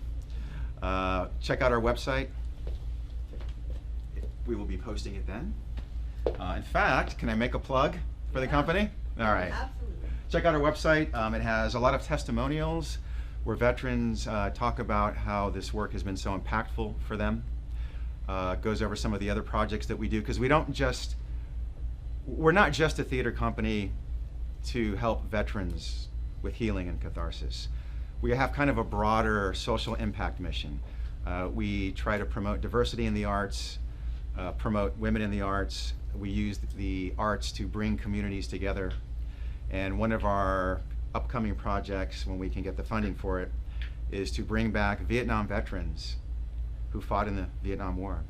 Check out our website. We will be posting it then. In fact, can I make a plug for the company? All right. Absolutely. Check out our website. It has a lot of testimonials where veterans talk about how this work has been so impactful for them. Goes over some of the other projects that we do, because we're not just a theater company to help veterans with healing and catharsis. We have kind of a broader social impact mission. We try to promote diversity in the arts, promote women in the arts. We use the arts to bring communities together. And one of our upcoming projects, when we can get the funding for it, is to bring back Vietnam veterans who fought in the Vietnam War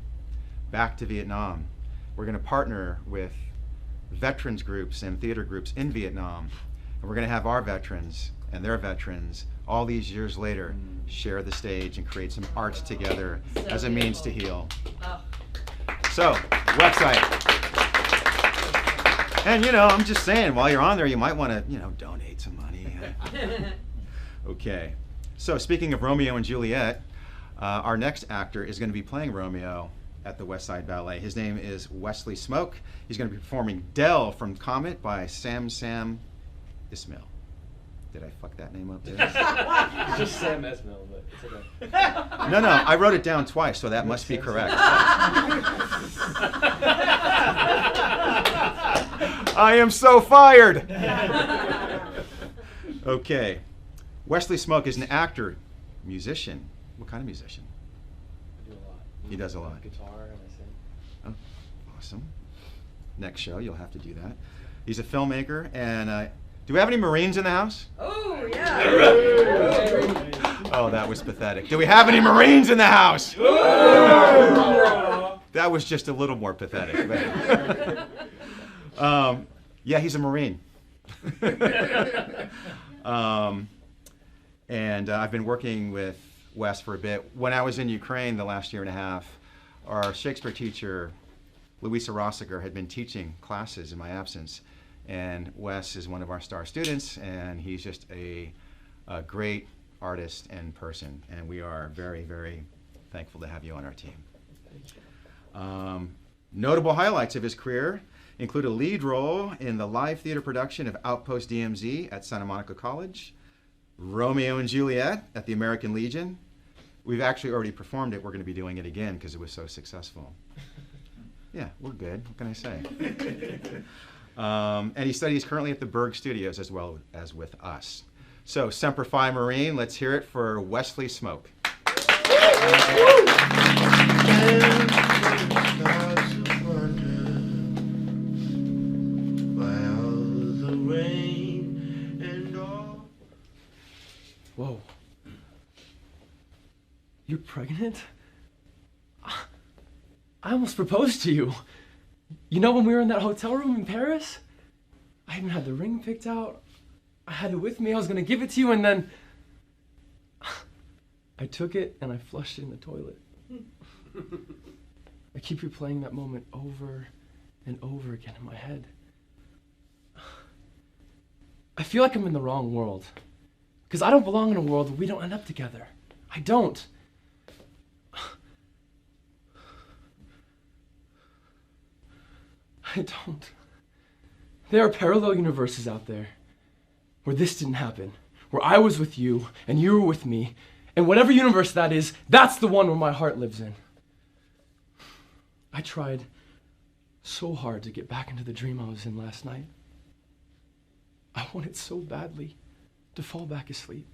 back to Vietnam. We're going to partner with veterans groups and theater groups in Vietnam. And we're going to have our veterans and their veterans, all these years later, share the stage and create some arts together as a means to heal. So, website. And I'm just saying, while you're on there, you might want to, donate some money. Okay. So, speaking of Romeo and Juliet, our next actor is going to be playing Romeo at the West Side Ballet. His name is Wesley Smoke. He's going to be performing Dell from Comet by Sam Ismail. Did I fuck that name up too? It's just Sam Esmail, but it's okay. No, I wrote it down twice, so that must be correct. I am so fired! Okay. Wesley Smoke is an actor, musician. What kind of musician? I do a lot. He does a lot. Guitar and I sing. Oh, awesome. Next show, you'll have to do that. He's a filmmaker, and do we have any Marines in the house? Oh, yeah. Oh, that was pathetic. Do we have any Marines in the house? That was just a little more pathetic. Yeah, he's a Marine. And I've been working with Wes for a bit. When I was in Ukraine the last year and a half, our Shakespeare teacher, Louise Rodager, had been teaching classes in my absence. And Wes is one of our star students, and he's just a great artist and person. And we are very, very thankful to have you on our team. Notable highlights of his career include a lead role in the live theater production of Outpost DMZ at Santa Monica College, Romeo and Juliet at the American Legion. We've actually already performed it. We're going to be doing it again because it was so successful. Yeah, we're good. What can I say? And he studies currently at the Berg Studios as well as with us. So, Semper Fi Marine, let's hear it for Wesley Smoke. Whoa. You're pregnant? I almost proposed to you. You know when we were in that hotel room in Paris? I even had the ring picked out. I had it with me. I was going to give it to you, and then I took it and I flushed it in the toilet. I keep replaying that moment over and over again in my head. I feel like I'm in the wrong world. Because I don't belong in a world where we don't end up together. I don't. I don't. There are parallel universes out there where this didn't happen, where I was with you and you were with me, and whatever universe that is, that's the one where my heart lives in. I tried so hard to get back into the dream I was in last night. I wanted so badly to fall back asleep.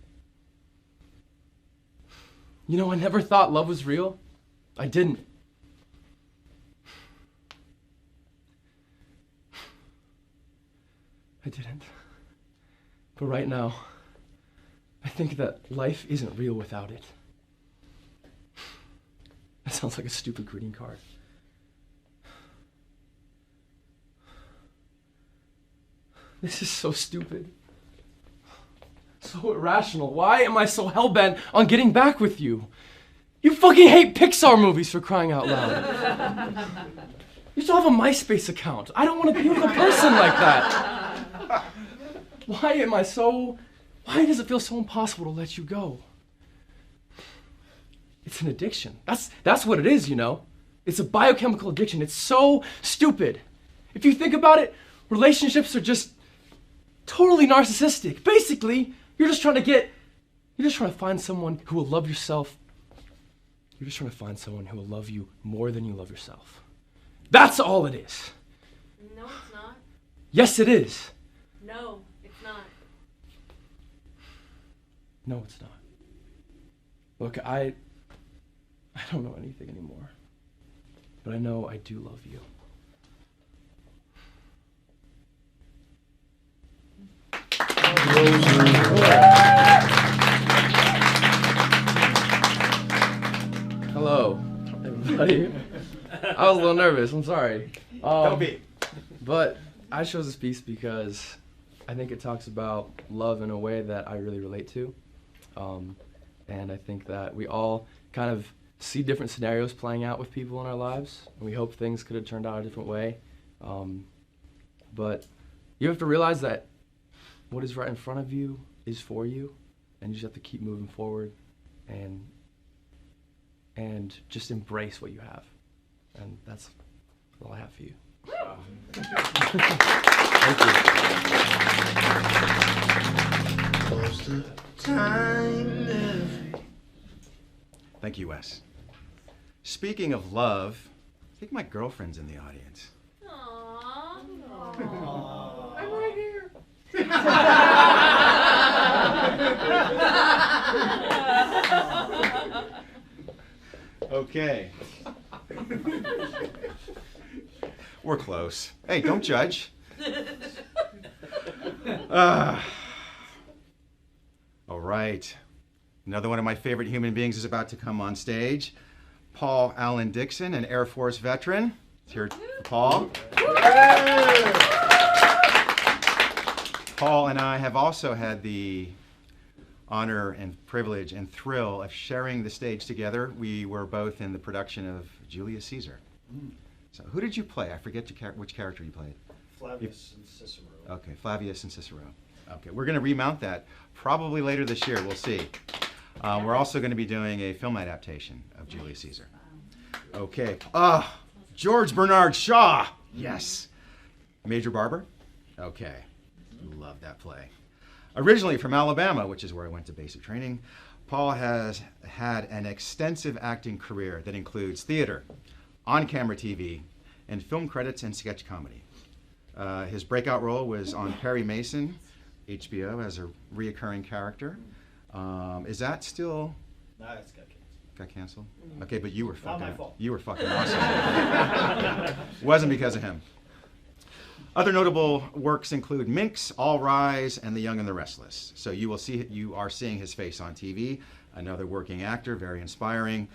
You know, I never thought love was real. I didn't. I didn't. But right now, I think that life isn't real without it. That sounds like a stupid greeting card. This is so stupid. So irrational. Why am I so hell-bent on getting back with you? You fucking hate Pixar movies, for crying out loud. You still have a MySpace account. I don't want to be with a person like that. Why does it feel so impossible to let you go? It's an addiction. That's what it is, you know. It's a biochemical addiction. It's so stupid. If you think about it, relationships are just totally narcissistic. Basically, you're just trying to find someone who will love yourself. You're just trying to find someone who will love you more than you love yourself. That's all it is. No, it's not. Yes, it is. No, it's not. No, it's not. Look, I don't know anything anymore. But I know I do love you. Hello, everybody. I was a little nervous, I'm sorry. Don't be. But I chose this piece because I think it talks about love in a way that I really relate to. And I think that we all kind of see different scenarios playing out with people in our lives, and we hope things could have turned out a different way. But you have to realize that what is right in front of you is for you, and you just have to keep moving forward and just embrace what you have. And that's all I have for you. Thank you, Wes. Speaking of love, I think my girlfriend's in the audience. I'm right here. Okay. We're close. Hey, don't judge. All right. Another one of my favorite human beings is about to come on stage. Paul Allen Dixon, an Air Force veteran. Let's hear it for Paul. Paul and I have also had the honor and privilege and thrill of sharing the stage together. We were both in the production of Julius Caesar. So who did you play? I forget which character you played. Flavius and Cicero. Okay, Flavius and Cicero. Okay, we're going to remount that probably later this year. We'll see. We're also going to be doing a film adaptation of Julius Caesar. Okay. George Bernard Shaw. Yes. Major Barber. Okay. Love that play. Originally from Alabama, which is where I went to basic training, Paul has had an extensive acting career that includes theater, on-camera TV, and film credits and sketch comedy. His breakout role was on Perry Mason, HBO, as a reoccurring character. Is that still? No, it's got canceled. Got canceled? Okay, but you were fucking. Not my fault. You were fucking awesome. Wasn't because of him. Other notable works include Minx, All Rise, and The Young and the Restless. So you are seeing his face on TV. Another working actor, very inspiring.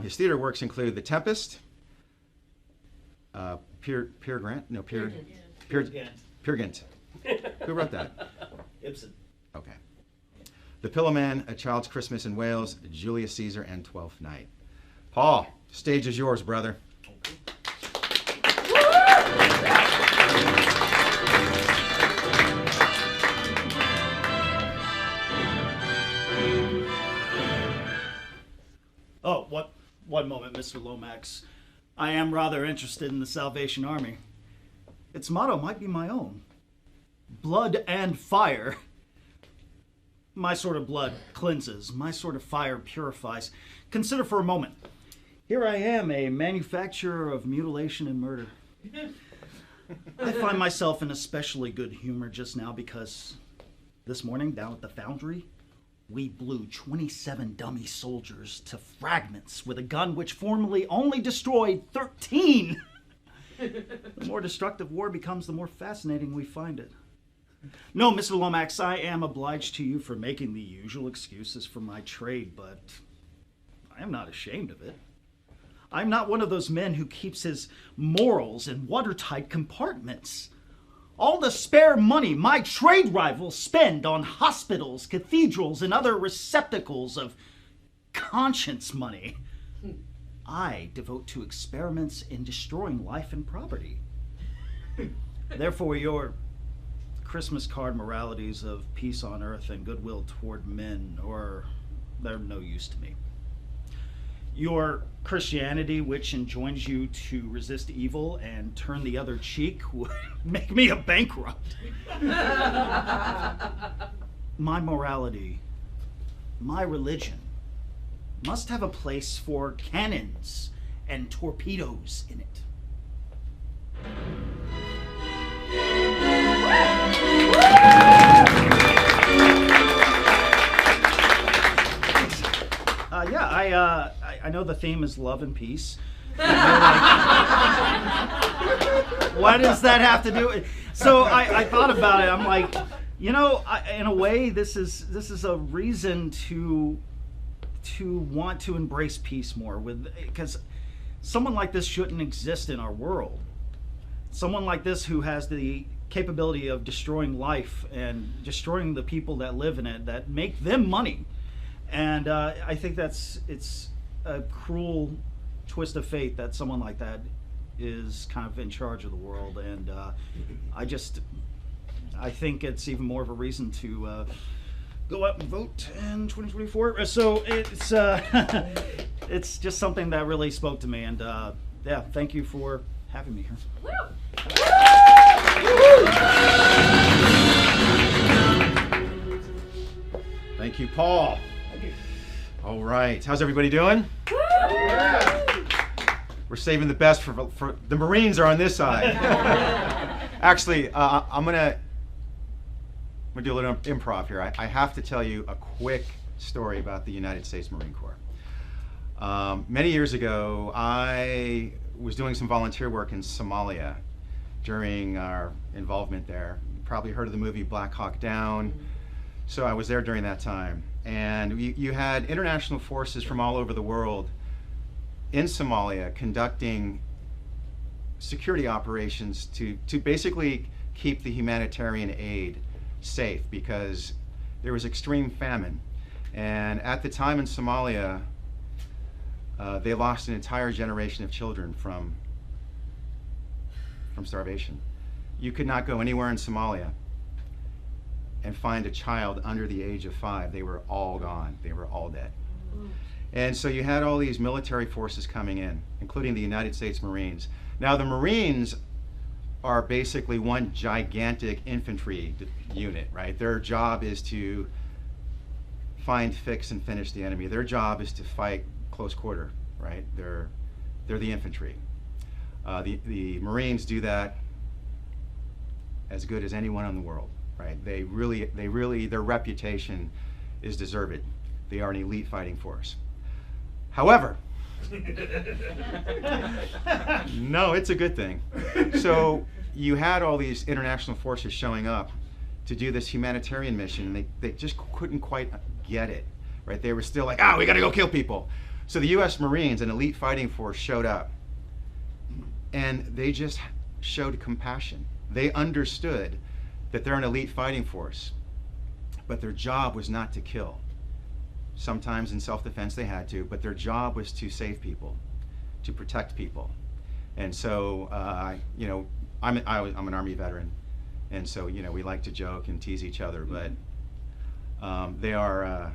His theater works include The Tempest, Peer Gynt. Who wrote that? Ibsen. Okay. The Pillowman, A Child's Christmas in Wales, Julius Caesar, and Twelfth Night. Paul, stage is yours, brother. Oh, one moment, Mr. Lomax. I am rather interested in the Salvation Army. Its motto might be my own. Blood and fire. My sort of blood cleanses. My sort of fire purifies. Consider for a moment. Here I am, a manufacturer of mutilation and murder. I find myself in especially good humor just now because this morning down at the foundry, we blew 27 dummy soldiers to fragments with a gun which formerly only destroyed 13. The more destructive war becomes, the more fascinating we find it. No, Mr. Lomax, I am obliged to you for making the usual excuses for my trade, but I am not ashamed of it. I'm not one of those men who keeps his morals in watertight compartments. All the spare money my trade rivals spend on hospitals, cathedrals, and other receptacles of conscience money, I devote to experiments in destroying life and property. Therefore, your Christmas card moralities of peace on earth and goodwill toward men, they're no use to me. Your Christianity, which enjoins you to resist evil and turn the other cheek, would make me a bankrupt. My morality, my religion, must have a place for cannons and torpedoes in it. I know the theme is love and peace. What does that have to do with? So I thought about it. I'm like, in a way, this is a reason to want to embrace peace more, because someone like this shouldn't exist in our world. Someone like this who has the capability of destroying life and destroying the people that live in it, that make them money. And I think it's a cruel twist of fate that someone like that is kind of in charge of the world. And I think it's even more of a reason to go out and vote in 2024. So it's just something that really spoke to me. And yeah, thank you for having me here. Thank you, Paul. Thank you. All right, how's everybody doing? We're saving the best for the Marines are on this side. Actually, I'm gonna do a little improv here. I have to tell you a quick story about the United States Marine Corps. Many years ago, I was doing some volunteer work in Somalia during our involvement there. You probably heard of the movie Black Hawk Down. So I was there during that time. And you had international forces from all over the world in Somalia conducting security operations to basically keep the humanitarian aid safe, because there was extreme famine. And at the time in Somalia, they lost an entire generation of children from starvation. You could not go anywhere in Somalia and find a child under the age of 5. They were all gone. They were all dead. And so you had all these military forces coming in, including the United States Marines. Now the Marines are basically one gigantic infantry unit, right? Their job is to find, fix, and finish the enemy. Their job is to fight close quarter, right? They're the infantry. The Marines do that as good as anyone in the world, right? They really, their reputation is deserved. They are an elite fighting force. However, no, it's a good thing. So you had all these international forces showing up to do this humanitarian mission, and they just couldn't quite get it, right? They were still like, we gotta go kill people. So the US Marines, an elite fighting force, showed up, and they just showed compassion. They understood that they're an elite fighting force, but their job was not to kill. Sometimes in self-defense they had to, but their job was to save people, to protect people. And so, I'm an Army veteran, and so we like to joke and tease each other, but they are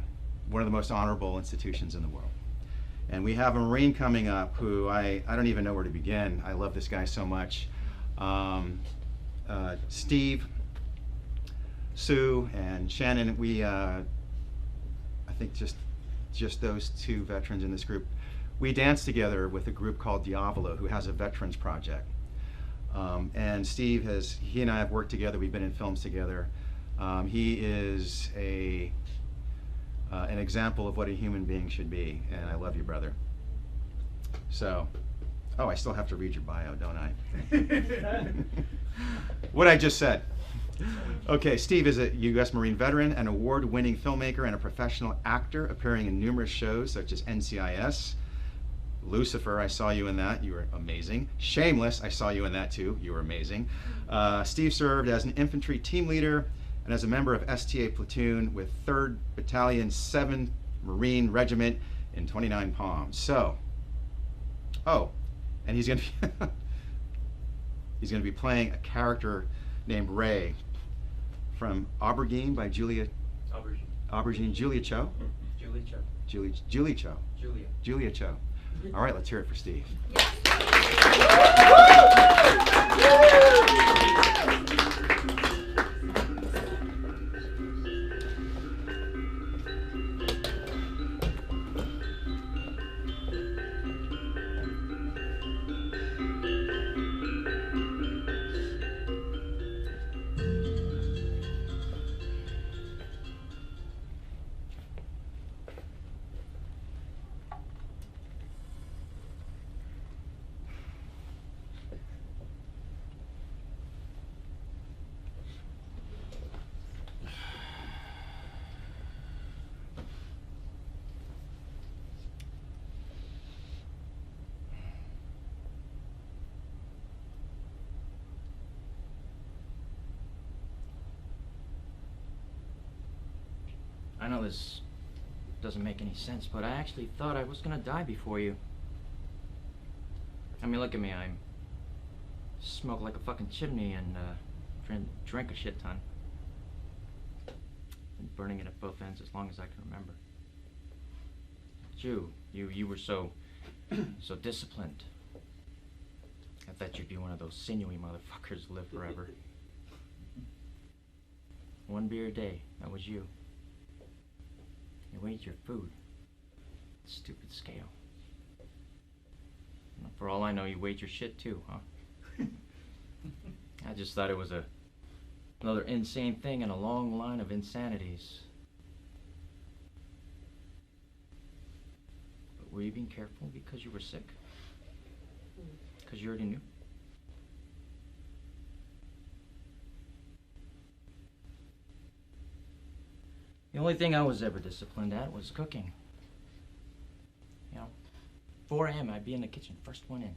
one of the most honorable institutions in the world. And we have a Marine coming up who I don't even know where to begin. I love this guy so much. Steve, Sue, and Shannon, we I think just those two veterans in this group, we danced together with a group called Diavolo, who has a veterans project. And Steve he and I have worked together. We've been in films together. He is an example of what a human being should be, and I love you, brother. So, I still have to read your bio, don't I? What I just said. Okay, Steve is a U.S. Marine veteran, an award-winning filmmaker, and a professional actor, appearing in numerous shows such as NCIS, Lucifer, I saw you in that, you were amazing. Shameless, I saw you in that too, you were amazing. Steve served as an infantry team leader and as a member of STA Platoon with 3rd Battalion 7th Marine Regiment in 29 Palms. So, and he's gonna be playing a character named Ray from Aubergine by Julia Cho. Julia Cho. All right, let's hear it for Steve. I know this doesn't make any sense, but I actually thought I was gonna die before you. I mean, look at me. I smoke like a fucking chimney and drink a shit ton. Been burning it at both ends as long as I can remember. But you were so disciplined. I thought you'd be one of those sinewy motherfuckers who live forever. 1 beer a day, that was you. You ate your food. Stupid scale. Well, for all I know, you weighed your shit too, huh? I just thought it was another insane thing in a long line of insanities. But were you being careful because you were sick? Because you already knew? The only thing I was ever disciplined at was cooking. You know, 4 a.m. I'd be in the kitchen, first one in,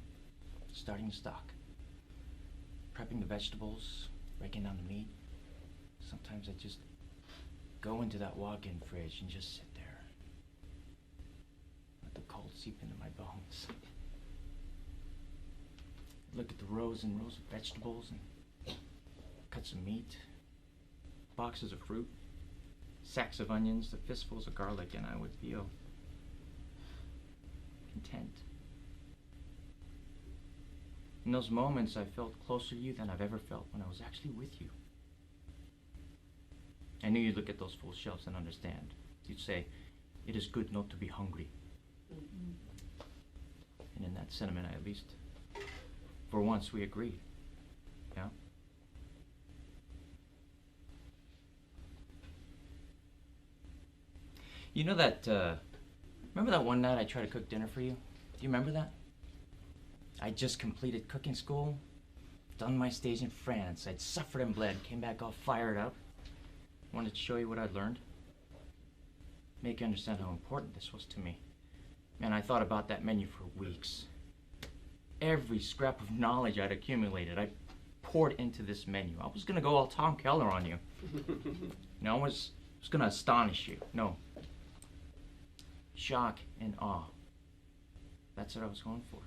starting the stock, prepping the vegetables, breaking down the meat. Sometimes I'd just go into that walk-in fridge and just sit there, let the cold seep into my bones. Look at the rows and rows of vegetables and cuts of meat, boxes of fruit, sacks of onions, the fistfuls of garlic, and I would feel content. In those moments, I felt closer to you than I've ever felt when I was actually with you. I knew you'd look at those full shelves and understand. You'd say, "It is good not to be hungry." And in that sentiment, at least, for once, we agreed. Yeah? You know that, remember that one night I tried to cook dinner for you? Do you remember that? I just completed cooking school, done my stage in France. I'd suffered and bled, came back all fired up. Wanted to show you what I'd learned. Make you understand how important this was to me. Man, I thought about that menu for weeks. Every scrap of knowledge I'd accumulated, I poured into this menu. I was gonna go all Tom Keller on you. I was gonna astonish you. No. Shock and awe. That's what I was going for.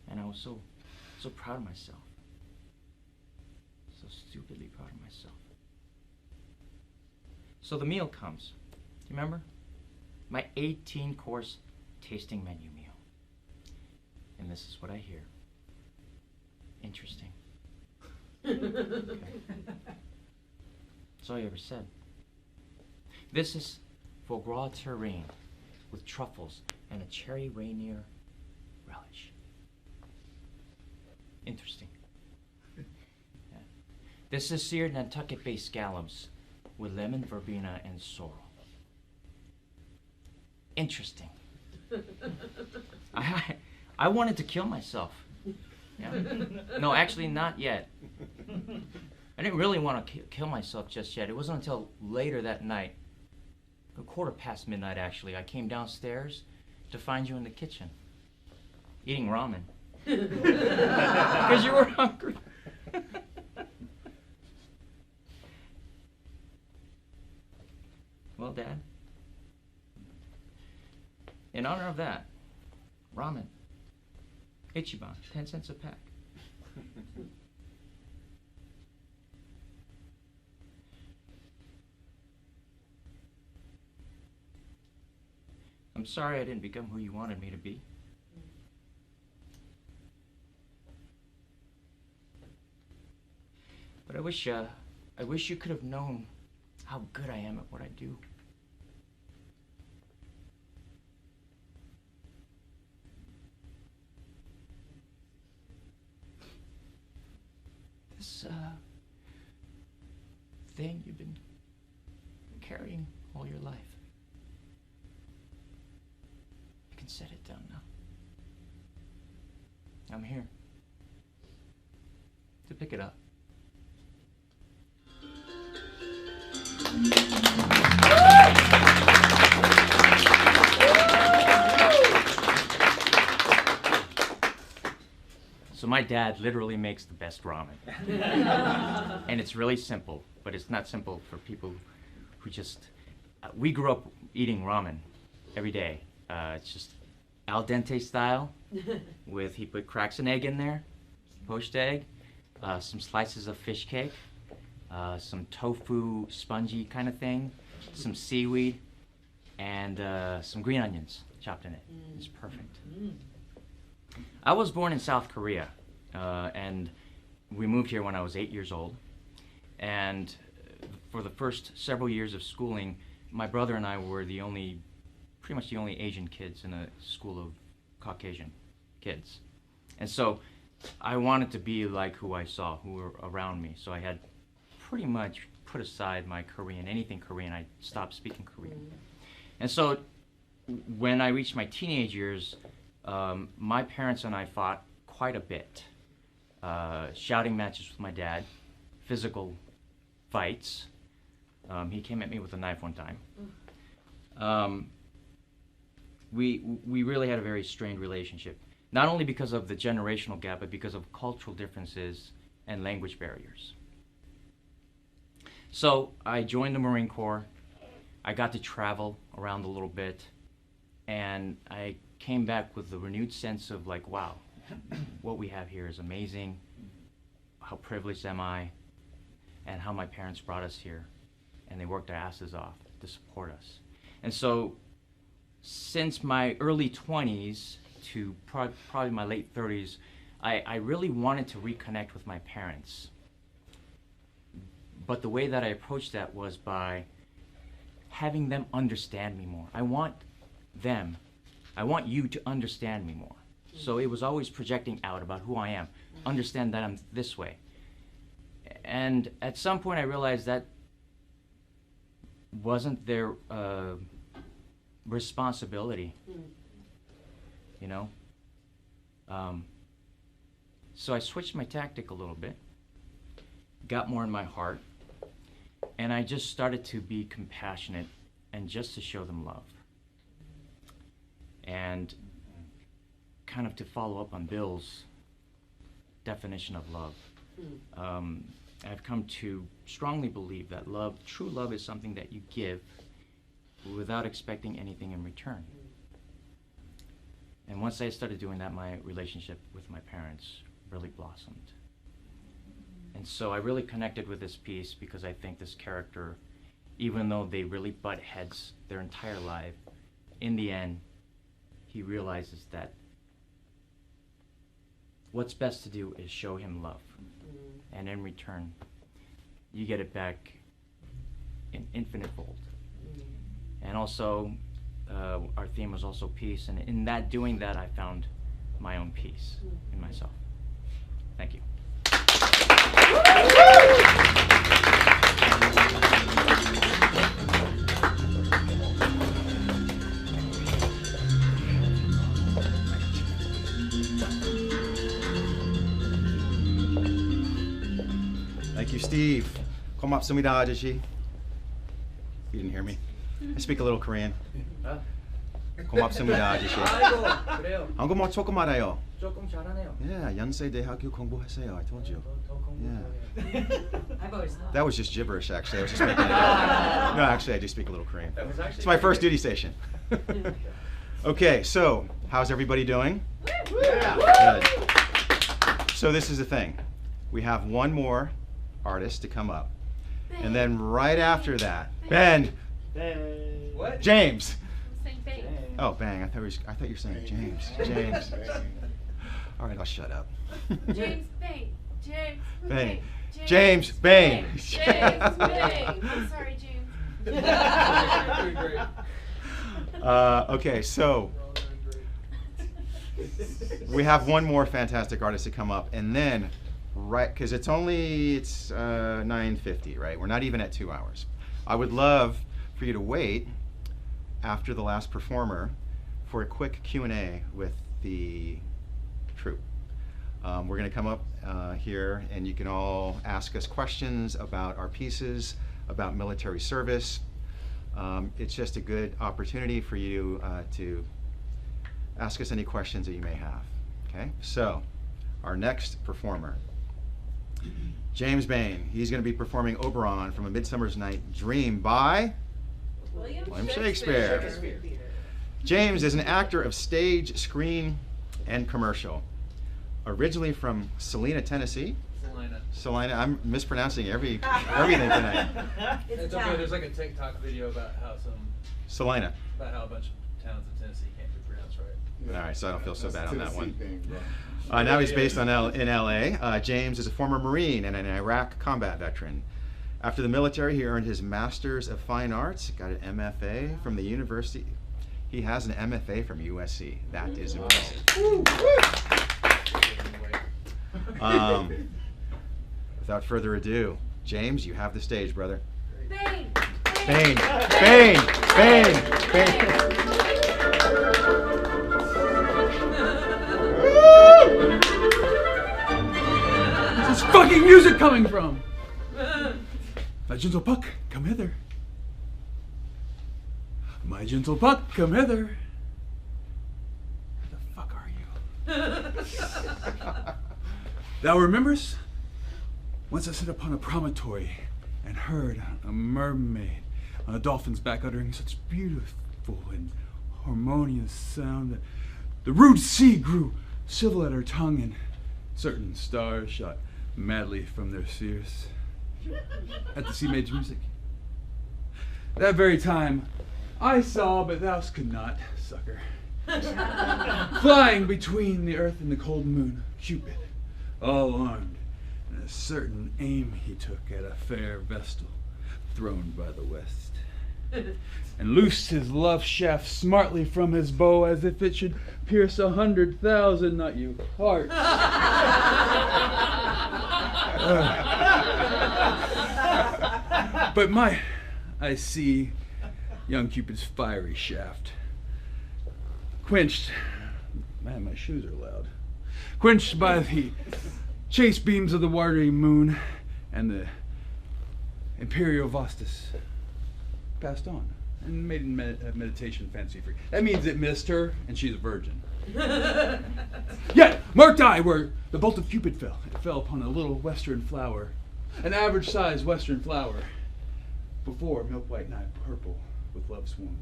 And I was so proud of myself. So stupidly proud of myself. So the meal comes. Do you remember? My 18-course tasting menu meal. And this is what I hear. Interesting. Okay. That's all you ever said. This is foie gras terrine with truffles and a cherry Rainier relish. Interesting. Yeah. This is seared Nantucket-based scallops with lemon, verbena, and sorrel. Interesting. I wanted to kill myself. Yeah. No, actually not yet. I didn't really want to kill myself just yet. It wasn't until later that night, a midnight actually, I came downstairs to find you in the kitchen, eating ramen. Because you were hungry. Well, Dad, in honor of that, ramen, Ichiban, 10 cents a pack. I'm sorry I didn't become who you wanted me to be. But I wish you could have known how good I am at what I do. This thing you've been carrying all your life. You can set it down now. I'm here to pick it up. So my dad literally makes the best ramen. And it's really simple, but it's not simple for people who just, we grew up eating ramen every day. It's just al dente style with, he cracks an egg in there, poached egg, some slices of fish cake, some tofu spongy kind of thing, some seaweed, and some green onions chopped in it. It's perfect. I was born in South Korea, and we moved here when I was 8 years old. And for the first several years of schooling, my brother and I were pretty much the only Asian kids in a school of Caucasian kids. And so I wanted to be like who I saw, who were around me. So I had pretty much put aside my Korean, anything Korean. I stopped speaking Korean. And so when I reached my teenage years, my parents and I fought quite a bit. Shouting matches with my dad, physical fights. He came at me with a knife one time. We really had a very strained relationship, not only because of the generational gap, but because of cultural differences and language barriers. So I joined the Marine Corps. I got to travel around a little bit, and I came back with a renewed sense of like, wow, what we have here is amazing. How privileged am I, and how my parents brought us here, and they worked their asses off to support us. And so since my early 20s to probably my late 30s, I really wanted to reconnect with my parents. But the way that I approached that was by having them understand me more. I want you to understand me more. So it was always projecting out about who I am. Understand that I'm this way. And at some point I realized that wasn't their responsibility, you know? So I switched my tactic a little bit, got more in my heart, and I just started to be compassionate and just to show them love. And kind of to follow up on Bill's definition of love, I've come to strongly believe that true love is something that you give without expecting anything in return. And once I started doing that, my relationship with my parents really blossomed. And so I really connected with this piece because I think this character, even though they really butt heads their entire life, in the end, he realizes that what's best to do is show him love. And in return, you get it back in infinite fold. And also, our theme was also peace. And in that, doing that, I found my own peace in myself. Thank you. Thank you, Steve. 고맙습니다, 아저씨. You didn't hear me? I speak a little Korean. 고맙습니다, 아저씨. 아이고, 그래요. 한국말 조금 알아요. 조금 잘하네요. Yeah, 연세대학교 공부하세요. I told you. Yeah. I've always thought. That was just gibberish, actually. I was just making it up. No, actually, I do speak a little Korean. That was actually It's my first duty station. Okay, so how's everybody doing? Good. So this is the thing. We have one more artist to come up. And then right after that, Ben. What? James. Saying bang. Oh, bang. I thought you were saying James. James. All right, I'll shut up. James Bang. James Bang. Bang. James Bang. James Bang. I'm sorry, James. Okay, so we have one more fantastic artist to come up, and then because it's 9:50, right? We're not even at 2 hours. I would love for you to wait after the last performer for a quick Q&A with the troupe. We're going to come up here, and you can all ask us questions about our pieces, about military service. It's just a good opportunity for you to ask us any questions that you may have. Okay, so our next performer James Bain. He's going to be performing Oberon from A Midsummer's Night Dream by William Shakespeare. James is an actor of stage, screen, and commercial. Originally from Salina, Tennessee. Salina. I'm mispronouncing everything tonight. It's okay. There's like a TikTok video about how Salina. about how a bunch of towns in Tennessee can't be pronounced right. All right, so I don't feel so bad on that one. Thing, Now he's based in L.A. James is a former Marine and an Iraq combat veteran. After the military, he earned his Master's of Fine Arts, got an MFA from the university. He has an MFA from USC. That is impressive. Without further ado, James, you have the stage, brother. Bain! Bain! Bain! Bain! Bain! Where's this fucking music coming from? My gentle puck, come hither. My gentle puck, come hither. Where the fuck are you? Thou rememberest? Once I sat upon a promontory and heard a mermaid on a dolphin's back uttering such beautiful and harmonious sound that the rude sea grew civil at her tongue and certain stars shot madly from their spheres at the sea maid's music. That very time I saw, but thou could not, sucker, flying between the earth and the cold moon, Cupid, all armed, and a certain aim he took at a fair vestal throned by the west, and loosed his love shaft smartly from his bow as if it should pierce 100,000, not you, hearts. But I see young Cupid's fiery shaft quenched, man, my shoes are loud, quenched by the chase beams of the watery moon, and the imperial Vastus passed on and made meditation fancy free. That means it missed her and she's a virgin. Yet marked I where the bolt of Cupid fell. It fell upon a little western flower, an average sized western flower, before milk white and eye purple with love's wound,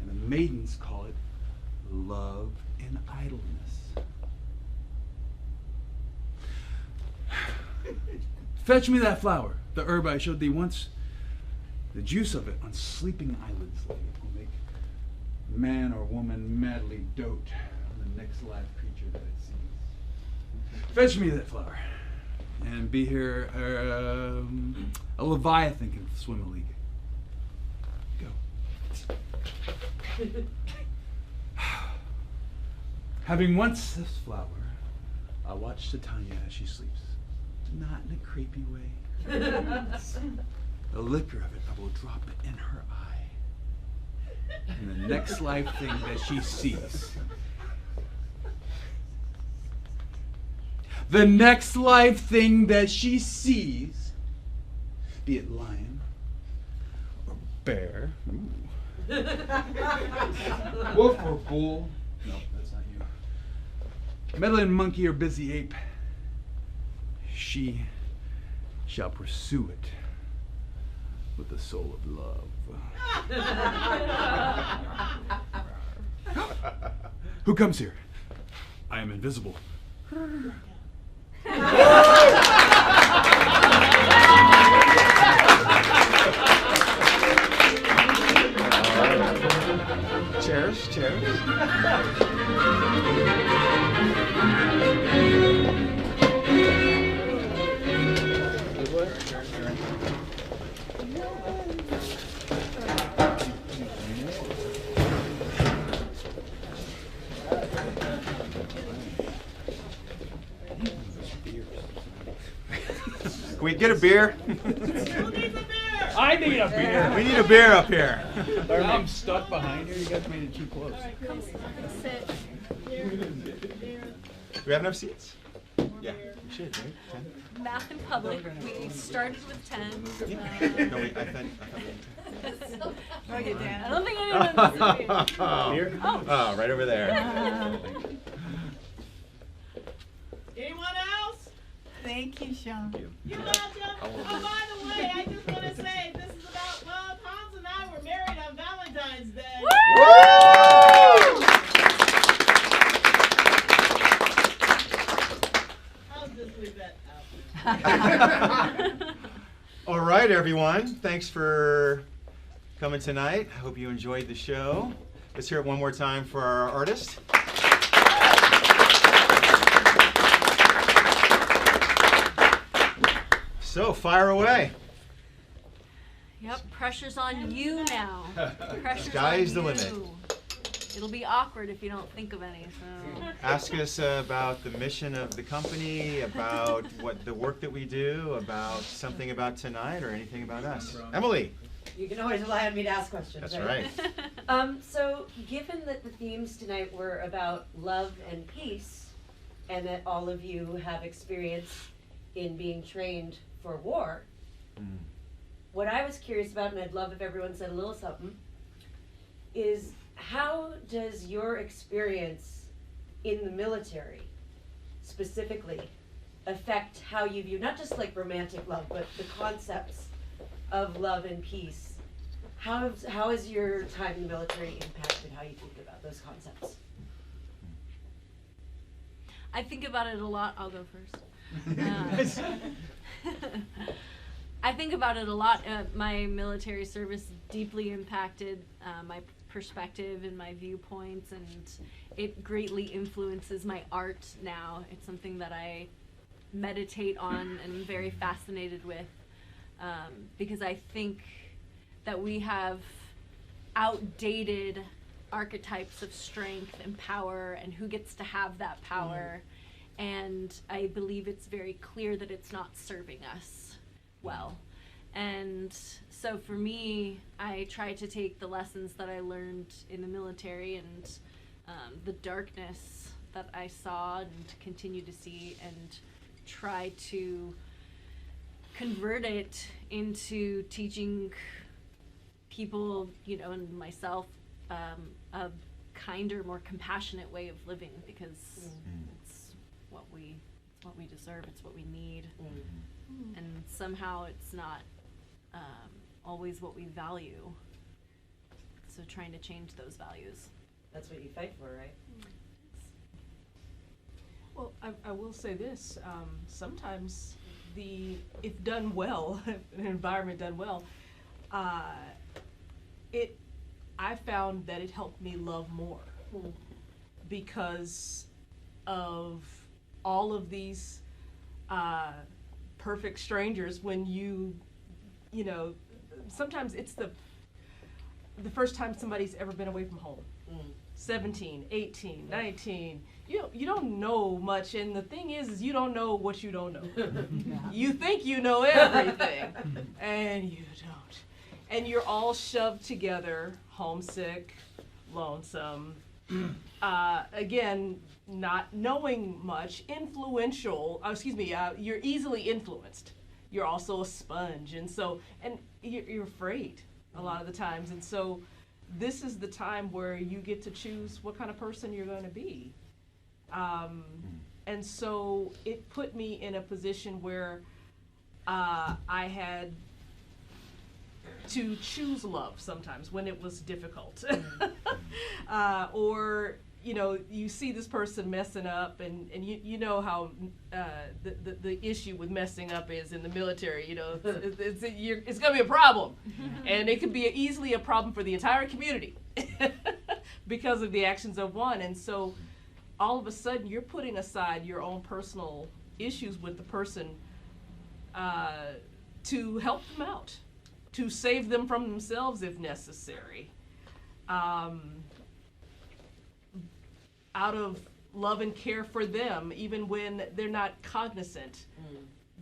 and the maidens call it love in idleness. Fetch me that flower, the herb I showed thee once. The juice of it on sleeping eyelids lay will make man or woman madly dote on the next live creature that it sees. Fetch me that flower, and be here a Leviathan can swim a league. Go. Having once this flower, I watch Titania as she sleeps, not in a creepy way. The liquor of it, I will drop it in her eye. And the next live thing that she sees, the next live thing that she sees, be it lion or bear, wolf or bull, no, that's not you, meddling monkey or busy ape, she shall pursue it with the soul of love. Who comes here? I am invisible. Chairs, chairs. Can we get a beer? I need a beer. We need a beer up here. I'm stuck behind here. You guys made it too close. Come sit. Do we have enough seats? Yeah, we should, right? 10? Math in public, we started with 10. No, wait, I thought I don't think anyone wants a beer. Beer? Oh, right over there. Anyone else? Thank Thank you, Sean. You're welcome. Oh, by the way, I just want to say this is about love. Hans and I were married on Valentine's Day. I'll just leave that out. All right, everyone. Thanks for coming tonight. I hope you enjoyed the show. Let's hear it one more time for our artist. So, fire away. Yep, pressure's on you now. Pressure's Sky's on the you. limit. It'll be awkward if you don't think of any. So Ask us about the mission of the company, about what the work that we do, about something about tonight, or anything about us. Emily. You can always rely on me to ask questions. That's right. So, given that the themes tonight were about love and peace, and that all of you have experience in being trained for war, what I was curious about, and I'd love if everyone said a little something, is how does your experience in the military specifically affect how you view, not just like romantic love, but the concepts of love and peace? How has your time in the military impacted how you think about those concepts? I think about it a lot. I'll go first. I think about it a lot. My military service deeply impacted my perspective and my viewpoints, and it greatly influences my art now. It's something that I meditate on and am very fascinated with, because I think that we have outdated archetypes of strength and power and who gets to have that power. And I believe it's very clear that it's not serving us well. And so for me, I try to take the lessons that I learned in the military and the darkness that I saw and continue to see, and try to convert it into teaching people, you know, and myself, a kinder, more compassionate way of living, because it's what we deserve, it's what we need, and somehow it's not always what we value. So trying to change those values. That's what you fight for, right? Well, I will say this, sometimes if done well, an environment done well, I found that it helped me love more because of all of these perfect strangers. When you know, sometimes it's the first time somebody's ever been away from home. 17, 18, 19, you don't know much, and the thing is you don't know what you don't know. You think you know everything, and you don't. And you're all shoved together, homesick, lonesome, again, not knowing much, you're easily influenced. You're also a sponge, and you're afraid a lot of the times, and so this is the time where you get to choose what kind of person you're going to be. And so it put me in a position where I had to choose love sometimes when it was difficult. Or, you see this person messing up, and you know how the issue with messing up is in the military. It's going to be a problem, and it could be easily a problem for the entire community because of the actions of one. And so all of a sudden you're putting aside your own personal issues with the person to help them out, to save them from themselves if necessary. Out of love and care for them, even when they're not cognizant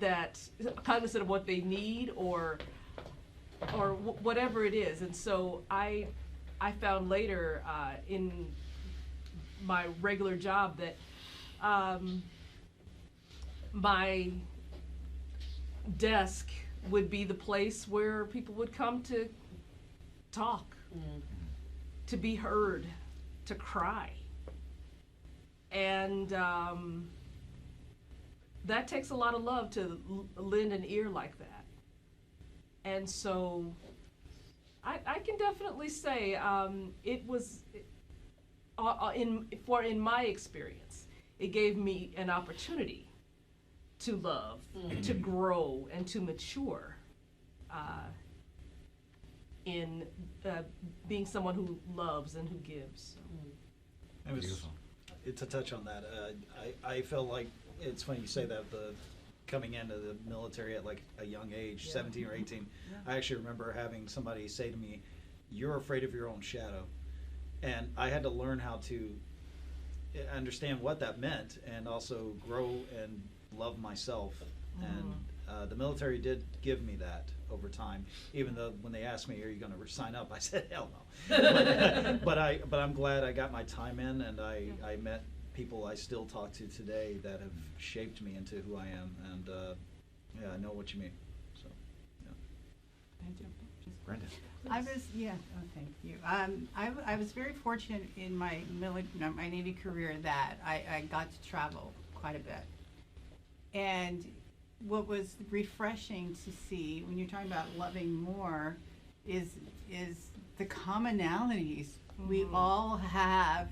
of what they need or whatever it is. And so I found later in my regular job that my desk would be the place where people would come to talk, to be heard, to cry. And that takes a lot of love to lend an ear like that. And so I can definitely say it was, in my experience, it gave me an opportunity to love, to grow, and to mature in being someone who loves and who gives. It was, to touch on that, I felt like, it's funny you say that, the coming into the military at like a young age, 17 or 18, I actually remember having somebody say to me, "You're afraid of your own shadow." And I had to learn how to understand what that meant and also grow and love myself. And the military did give me that over time, even though when they asked me, "Are you going to sign up?" I said, "Hell no." but I'm glad I got my time in, and I met people I still talk to today that have shaped me into who I am, and yeah, I know what you mean. So, yeah. Brenda. I was, thank you. I was very fortunate in my my Navy career that I got to travel quite a bit. And what was refreshing to see when you're talking about loving more is the commonalities we all have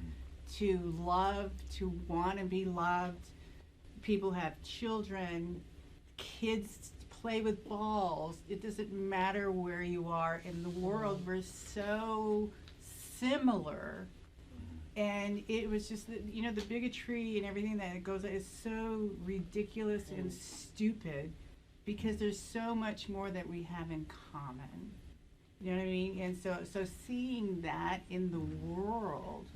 to love, to want to be loved. People have children, kids play with balls. It doesn't matter where you are in the world. We're so similar. And it was just, the bigotry and everything that goes on is so ridiculous and stupid, because there's so much more that we have in common. You know what I mean? And so seeing that in the world,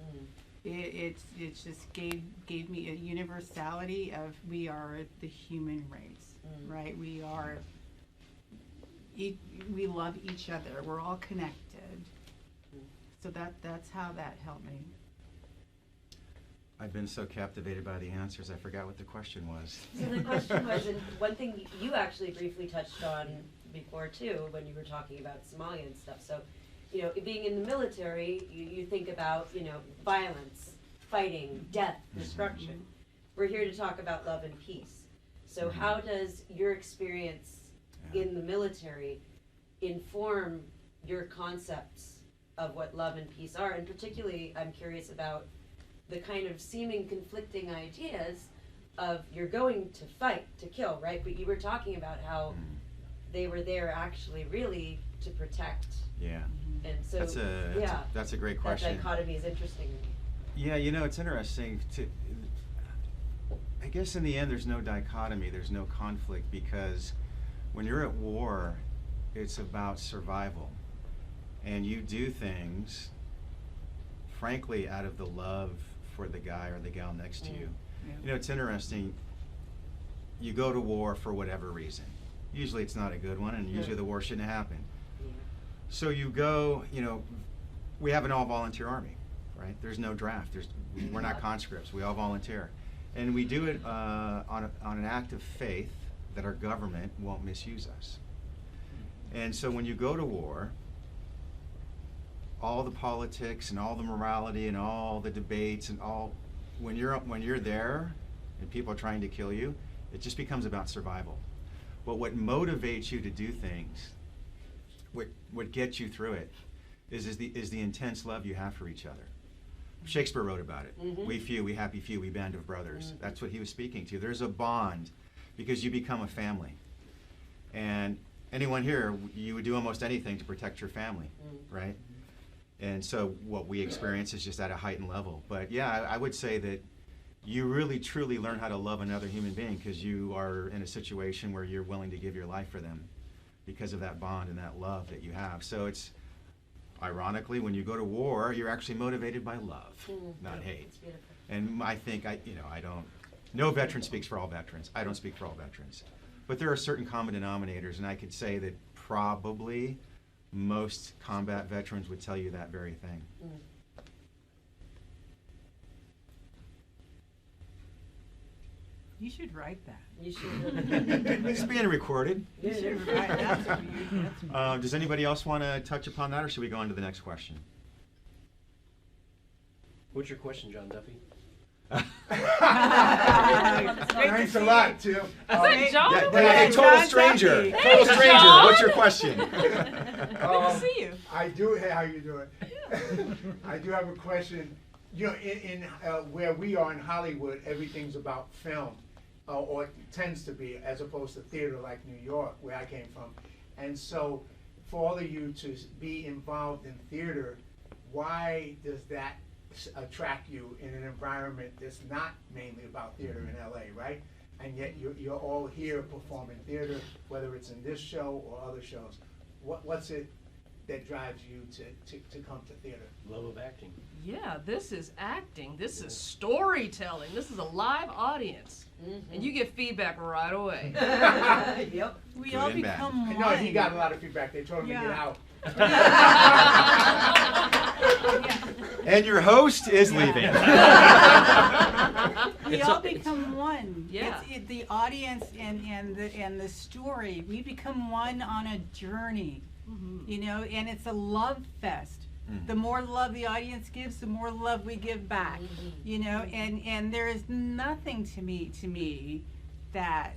it just gave me a universality of, we are the human race, right? We love each other. We're all connected. So that's how that helped me. I've been so captivated by the answers, I forgot what the question was. So the question was, and one thing you actually briefly touched on before too, when you were talking about Somalia and stuff. So, being in the military, you think about, violence, fighting, death, destruction. We're here to talk about love and peace. So how does your experience in the military inform your concepts of what love and peace are? And particularly, I'm curious about the kind of seeming conflicting ideas of, you're going to fight, to kill, right? But you were talking about how they were there actually really to protect. Yeah. And so, that's a great question. That dichotomy is interesting to me. Yeah, it's interesting I guess in the end there's no dichotomy, there's no conflict, because when you're at war, it's about survival. And you do things, frankly, out of the love for the guy or the gal next to you. Yeah. It's interesting. You go to war for whatever reason. Usually it's not a good one, and usually the war shouldn't happen. Yeah. So you go, we have an all-volunteer army, right? There's no draft. We're not conscripts. We all volunteer. And we do it on an act of faith that our government won't misuse us. And so when you go to war, all the politics and all the morality and all the debates and when you're there and people are trying to kill you, it just becomes about survival. But what motivates you to do things, what gets you through it, is the intense love you have for each other. Shakespeare wrote about it. We few, we happy few, we band of brothers. That's what he was speaking to. There's a bond because you become a family. And anyone here, you would do almost anything to protect your family, right? And so what we experience is just at a heightened level. But yeah, I would say that you really truly learn how to love another human being because you are in a situation where you're willing to give your life for them because of that bond and that love that you have. So it's, ironically, when you go to war, you're actually motivated by love, not hate. And I think, no veteran speaks for all veterans. I don't speak for all veterans. But there are certain common denominators, and I could say that probably most combat veterans would tell you that very thing. You should write that. You should. It's being recorded. You should write that. Does anybody else want to touch upon that, or should we go on to the next question? What's your question, John Duffy? Thanks a lot, Tim. Is that John? Hey, total stranger. Hey, Total stranger. John. What's your question? Good to see you. I do. Hey, how you doing? I do have a question. You know, in where we are in Hollywood, everything's about film, or it tends to be, as opposed to theater like New York, where I came from. And so, for all of you to be involved in theater, why does that attract you in an environment that's not mainly about theater in LA, right? And yet you're all here performing theater, whether it's in this show or other shows. What's it that drives you to come to theater? Love of acting. Yeah, this is acting. This is storytelling. This is a live audience. And you get feedback right away. Yep. We all become one. No, he got a lot of feedback. They told him to get out. And your host is leaving. We all become one. Yeah. It's the audience and the story. We become one on a journey. You know, and it's a love fest. The more love the audience gives, the more love we give back. You know, and there is nothing to me that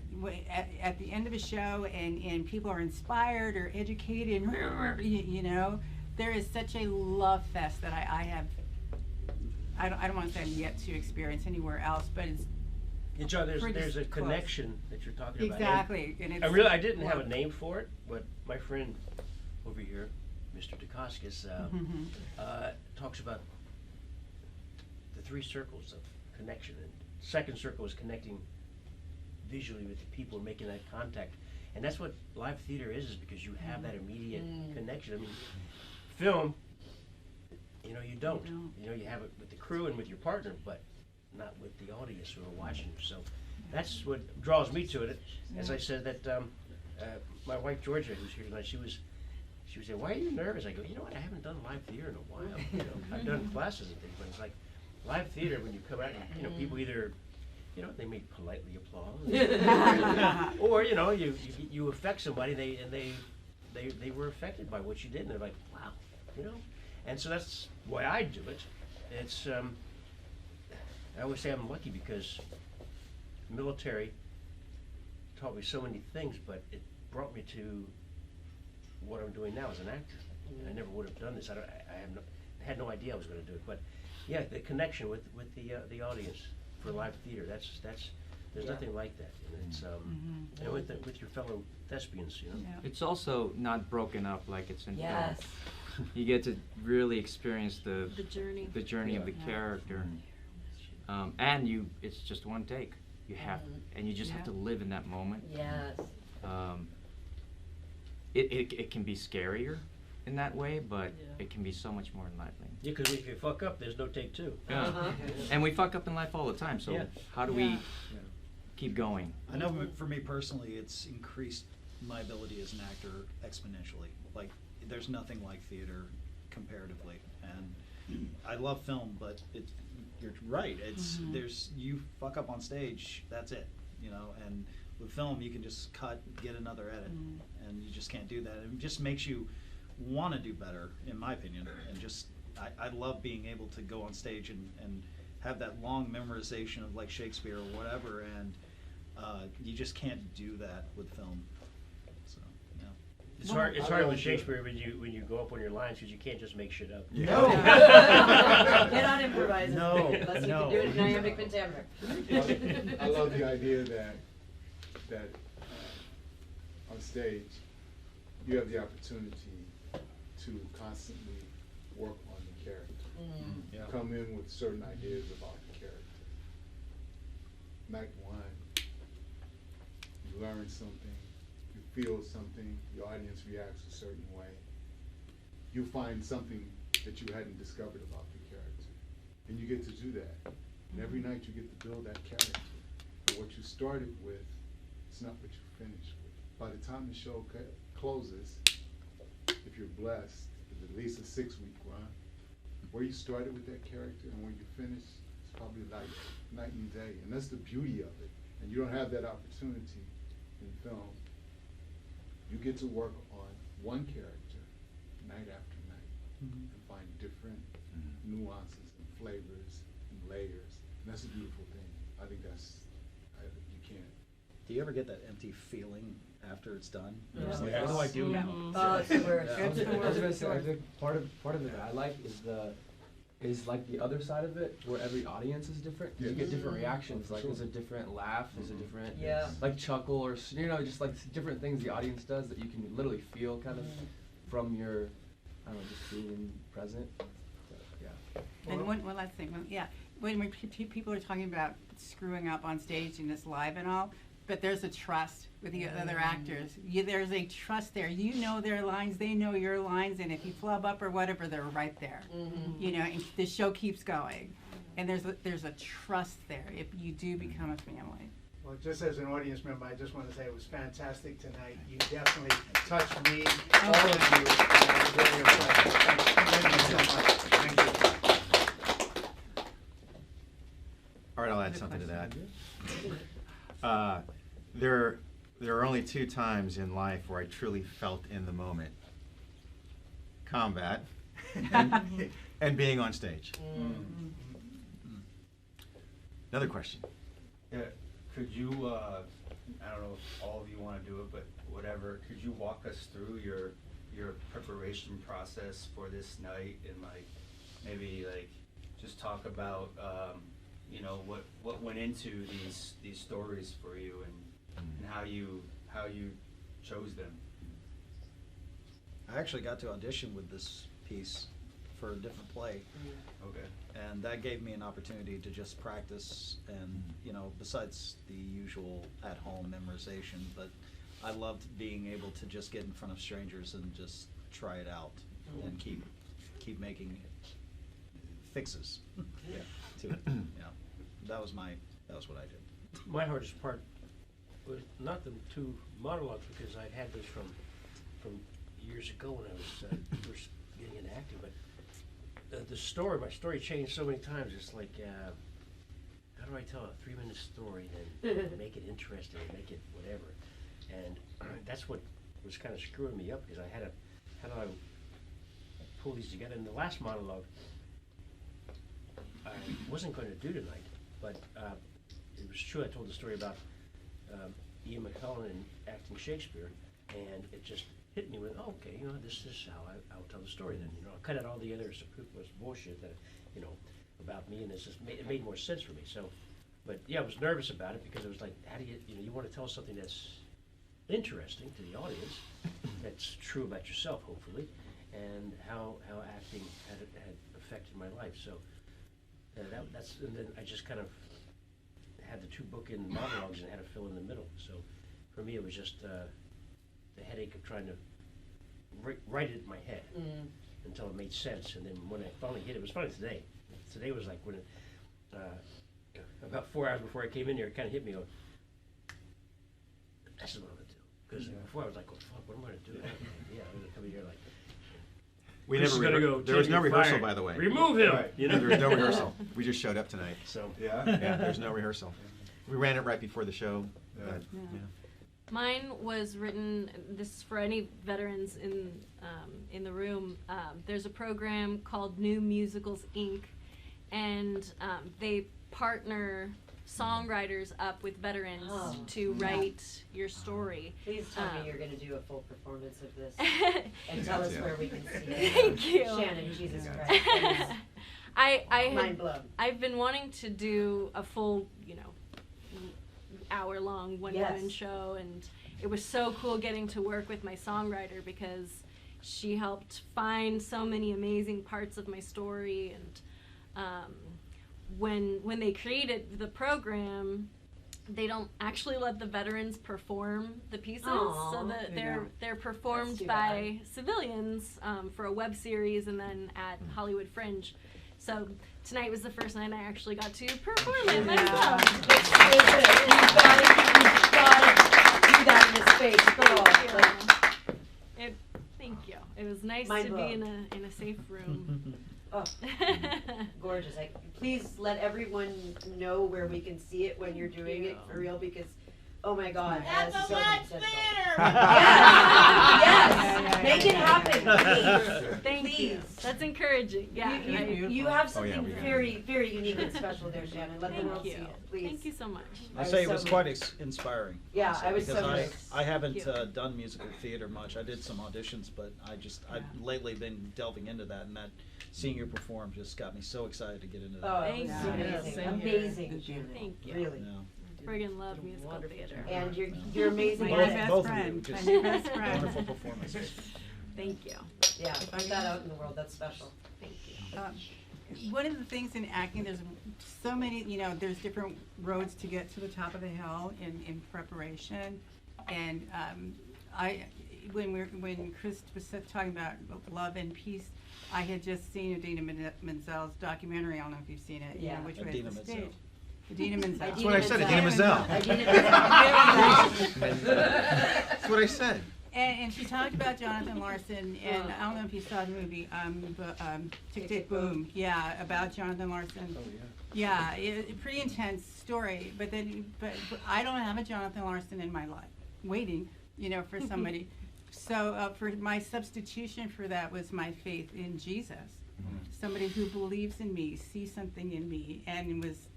at the end of a show and people are inspired or educated, you know, there is such a love fest that I have. I don't want to say I'm yet to experience anywhere else, but it's. John, there's a connection that you're talking about. Exactly, and it's. I didn't have a name for it, but my friend over here, Mr. Dacascos, talks about the three circles of connection. And second circle is connecting visually with the people, making that contact, and that's what live theater is because you have that immediate connection. I mean, film, you know, you don't. You know, you have it with the crew and with your partner, but not with the audience who are watching you. So that's what draws me to it. As I said, that my wife Georgia, who's here tonight, she was saying, "Why are you nervous?" I go, "You know what? I haven't done live theater in a while. You know, I've done classes and things, but it's like live theater when you come out, and, you know, people either." You know, they may politely applaud, or you know, you affect somebody, they were affected by what you did, and they're like, wow, you know, and so that's why I do it. It's I always say I'm lucky because military taught me so many things, but it brought me to what I'm doing now as an actor. I never would have done this. I had no idea I was going to do it, but yeah, the connection with the audience. For live theater, there's nothing like that. And it's you know, with your fellow thespians, you know. It's also not broken up like it's in film. You get to really experience the journey of the character, and it's just one take. You have, and you just have to live in that moment. It can be scarier in that way, but it can be so much more enlightening. Yeah, because if you fuck up, there's no take two. And we fuck up in life all the time, so how do we keep going? I know for me personally, it's increased my ability as an actor exponentially. Like, there's nothing like theater comparatively. And I love film, but you're right. It's you fuck up on stage, that's it. You know, and with film, you can just cut, get another edit, and you just can't do that. It just makes you want to do better, in my opinion, and just I love being able to go on stage and have that long memorization of like Shakespeare or whatever, and you just can't do that with film. So yeah, it's hard. It's hard with Shakespeare when you go up on your lines because you can't just make shit up. No, cannot improvise. No, unless you can do it in iambic pentameter. I love the idea that on stage you have the opportunity to constantly work on the character. Come in with certain ideas about the character. Night one, you learn something, you feel something, the audience reacts a certain way. You find something that you hadn't discovered about the character. And you get to do that. And every night you get to build that character. But what you started with, it's not what you finished with. By the time the show closes, if you're blessed, with at least a 6-week run, where you started with that character and where you finish, it's probably like night and day. And that's the beauty of it. And you don't have that opportunity in film. You get to work on one character night after night and find different nuances and flavors and layers That's a beautiful thing. I think you can't. Do you ever get that empty feeling after it's done? Yeah. You're just like, Yes. what do I do now? Oh, it's the worst. I was It's the gonna worst. say, I think part of it that I like is like the other side of it, where every audience is different. You get different reactions. Like there's a different laugh, there's a different like chuckle, or just like different things the audience does that you can literally feel kind of from your, I don't know, just being present. So, yeah. And one last thing, when people are talking about screwing up on stage and it's live and all, but there's a trust with the other actors. There's a trust there. You know their lines, they know your lines, and if you flub up or whatever, they're right there. You know, and the show keeps going, and there's a trust there if you do become a family. Well, just as an audience member, I just want to say it was fantastic tonight. You definitely touched me, all of you. I was very impressed. Thank you so much. Thank you. All right, I'll add something to that. There are only 2 times in life where I truly felt in the moment. Combat and being on stage. Another question. Yeah, could you, I don't know if all of you want to do it, but whatever, could you walk us through your preparation process for this night, and like maybe like just talk about you know, what went into these stories for you, and how you chose them? I actually got to audition with this piece for a different play. Okay. And that gave me an opportunity to just practice, and you know, besides the usual at-home memorization, but I loved being able to just get in front of strangers and just try it out and keep making fixes to it. Yeah, that was what I did. My hardest part was not the 2 monologues, because I'd had this from years ago when I was first getting into acting, but my story changed so many times. It's like, how do I tell a 3-minute story and then make it interesting and make it whatever? And that's what was kind of screwing me up, because how do I pull these together? In the last monologue, I wasn't going to do tonight, but it was true. I told the story about Ian McKellen and acting Shakespeare, and it just hit me with, oh, okay, you know, this is how I'll tell the story then. You know, I'll cut out all the other superfluous bullshit that, you know, about me, and it made more sense for me. So, but yeah, I was nervous about it, because it was like, how do you want to tell something that's interesting to the audience, that's true about yourself, hopefully, and how acting had affected my life. So and then I just kind of had the 2 bookend monologues and had to fill in the middle. So for me, it was just the headache of trying to write it in my head until it made sense. And then when I finally hit it, was funny today. Today was like when it, about 4 hours before I came in here, it kind of hit me. This is what I'm gonna do. Because before I was like, oh fuck, what am I gonna do? Yeah, I'm gonna come in here like. There was no rehearsal, by the way. Remove him. Right. You know? There was no rehearsal. We just showed up tonight. So yeah, there's no rehearsal. We ran it right before the show. But, Mine was written. This is for any veterans in the room. There's a program called New Musicals Inc., and they partner songwriters up with veterans to write your story. Please tell me you're going to do a full performance of this and tell us where we can see it. Thank you. Shannon, Jesus Christ. Mind blown. I've been wanting to do a full, you know, hour-long one-woman show, and it was so cool getting to work with my songwriter, because she helped find so many amazing parts of my story. And when they created the program, they don't actually let the veterans perform the pieces, so that they're performed by civilians for a web series and then at Hollywood Fringe. So tonight was the first night I actually got to perform it myself. You've got to do that in a space, girl. Thank you. It was nice Mind to blown. be in a safe room. Oh, gorgeous. Please let everyone know where we can see it when you're doing it, for real, because Oh my God. At the SWAT Theater. Yes. Make it happen, please. Thank you. That's encouraging. Yeah. You have something very, very unique and special there, Shannon. Let the Thank world you. see it, please. Thank you so much. I say it was quite inspiring. Yeah, honestly, I was because so nice. I haven't Thank you. done musical theater much. I did some auditions, but I've lately been delving into that, and that seeing you perform just got me so excited to get into that. Oh, Thank it's you. amazing. Amazing. Thank you. Really. Friggin' love musical theater. And you're amazing. Both, at it. both of you, just wonderful performances. Thank you. Yeah, put that out in the world. That's special. Thank you. One of the things in acting, there's so many, there's different roads to get to the top of the hill in preparation. And when Chris was talking about love and peace, I had just seen Idina Menzel's documentary. I don't know if you've seen it. Yeah. Which way Idina is the Menzel. stage? Idina Menzel. That's what I said, Idina Menzel. That's what I said. And she talked about Jonathan Larson, and I don't know if you saw the movie, Tick Tick Boom. Yeah, about Jonathan Larson. Oh, yeah. Yeah, pretty intense story. But I don't have a Jonathan Larson in my life, waiting, for somebody. So for my substitution for that was my faith in Jesus, somebody who believes in me, sees something in me, and was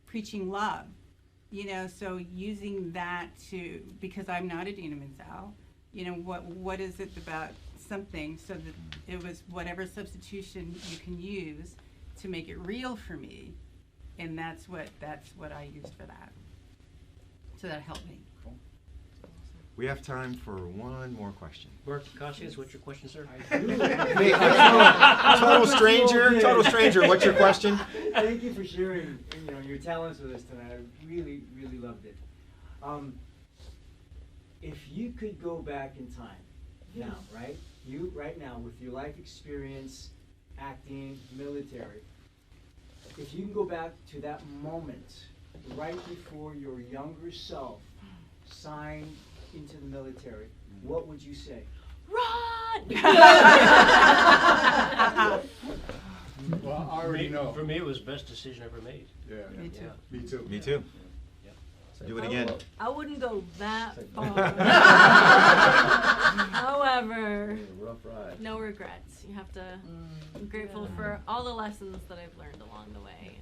preaching love. So using that because I'm not Idina Menzel, what is it about something, so that it was whatever substitution you can use to make it real for me, and that's what I used for that. So that helped me. We have time for one more question. Mark Cassius, what's your question, sir? Hey, total stranger, what's your question? Thank you for sharing, your talents with us tonight. I really, really loved it. If you could go back in time, now, right? You, right now, with your life experience, acting, military, if you can go back to that moment, right before your younger self signed into the military, what would you say? Run! Well, I already know. For me, it was the best decision ever made. Yeah. Me too. Me too. Me too. Do it again. I wouldn't go that far. However, Rough ride. no regrets. You have to be grateful for all the lessons that I've learned along the way.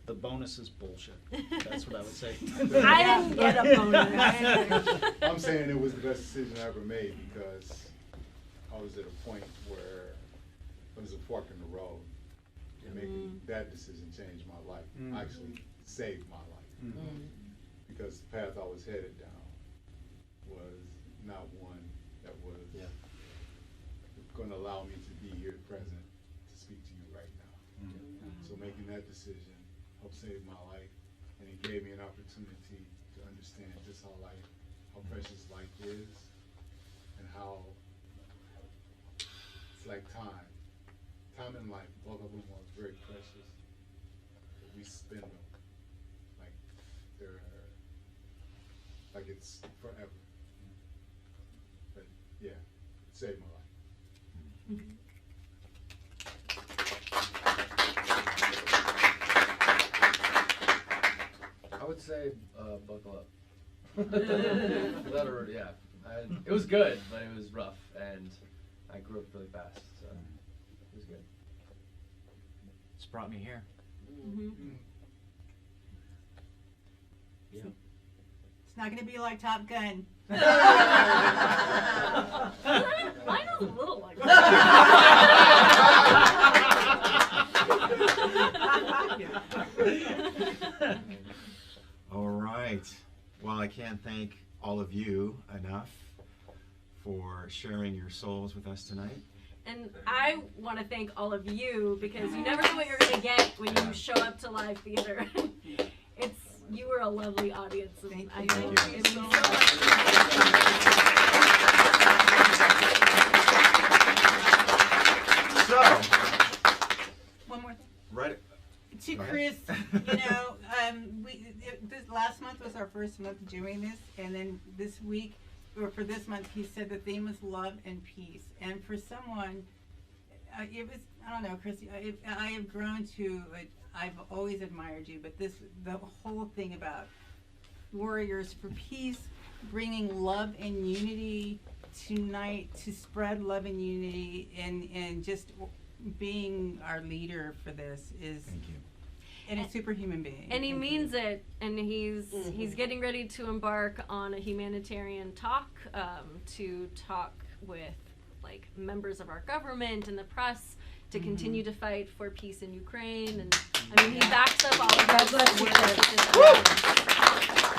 The bonus is bullshit. That's what I would say. I didn't get a bonus. I'm saying it was the best decision I ever made because I was at a point where it was a fork in the road. And making that decision changed my life. Actually saved my life. Because the path I was headed down was not one that was going to allow me to be here present to speak to you right now. So making that decision helped save my life, and it gave me an opportunity to understand just how precious life is, and how it's like time. Time and life, both of them are very precious, but we spend them like it's forever. But yeah, it saved my life. I would say buckle up. Yeah. It was good, but it was rough, and I grew up really fast, so it was good. It's brought me here. Yeah. It's not going to be like Top Gun. Mine was a little like that. All right. Well, I can't thank all of you enough for sharing your souls with us tonight. And I want to thank all of you because you never know what you're going to get when you show up to live theater. You were a lovely audience. And I thank you so much. So, One more thing. right. To Go ahead. Chris, this last month was our first month doing this, and then this week, or for this month, he said the theme was love and peace. And for someone, it was, I don't know, Chris, I have grown to, I've always admired you, but the whole thing about Warriors for Peace, bringing love and unity tonight, to spread love and unity, and just being our leader for this is. Thank you. And a superhuman being. And he means it, and he's getting ready to embark on a humanitarian talk, to talk with like members of our government and the press to continue to fight for peace in Ukraine. And I mean, he backs up all of God bless you.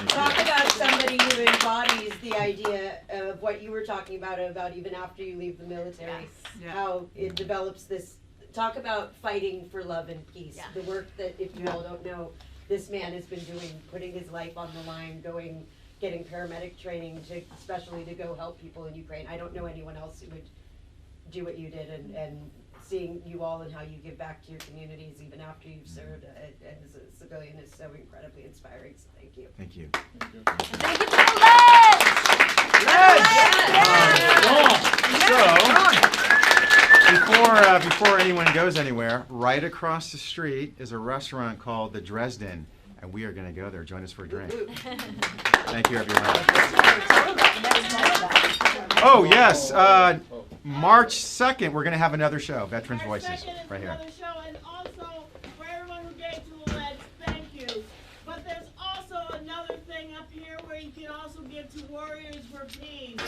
Talk about somebody who embodies the idea of what you were talking about even after you leave the military, how it develops this. Talk about fighting for love and peace. The work that, if you all don't know, this man has been doing, putting his life on the line, getting paramedic training, especially to go help people in Ukraine. I don't know anyone else who would do what you did, and seeing you all and how you give back to your communities even after you've served as a civilian is so incredibly inspiring. So thank you. Thank you. Thank you to the Lids! Before anyone goes anywhere, right across the street is a restaurant called the Dresden, and we are going to go there. Join us for a drink. Thank you, everyone. Oh, yes. March 2nd, we're going to have another show, Veterans Voices, right here. Another show, and also for everyone who gave to the Lids, thank you. But there's also another thing up here where you can also give to Warriors for Peace.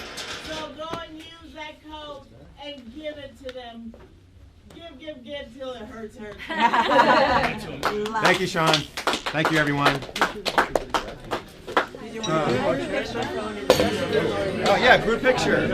So go and use that code and give it to them. Give till it hurts. Thank you, Sean. Thank you, everyone. Oh, yeah, group picture.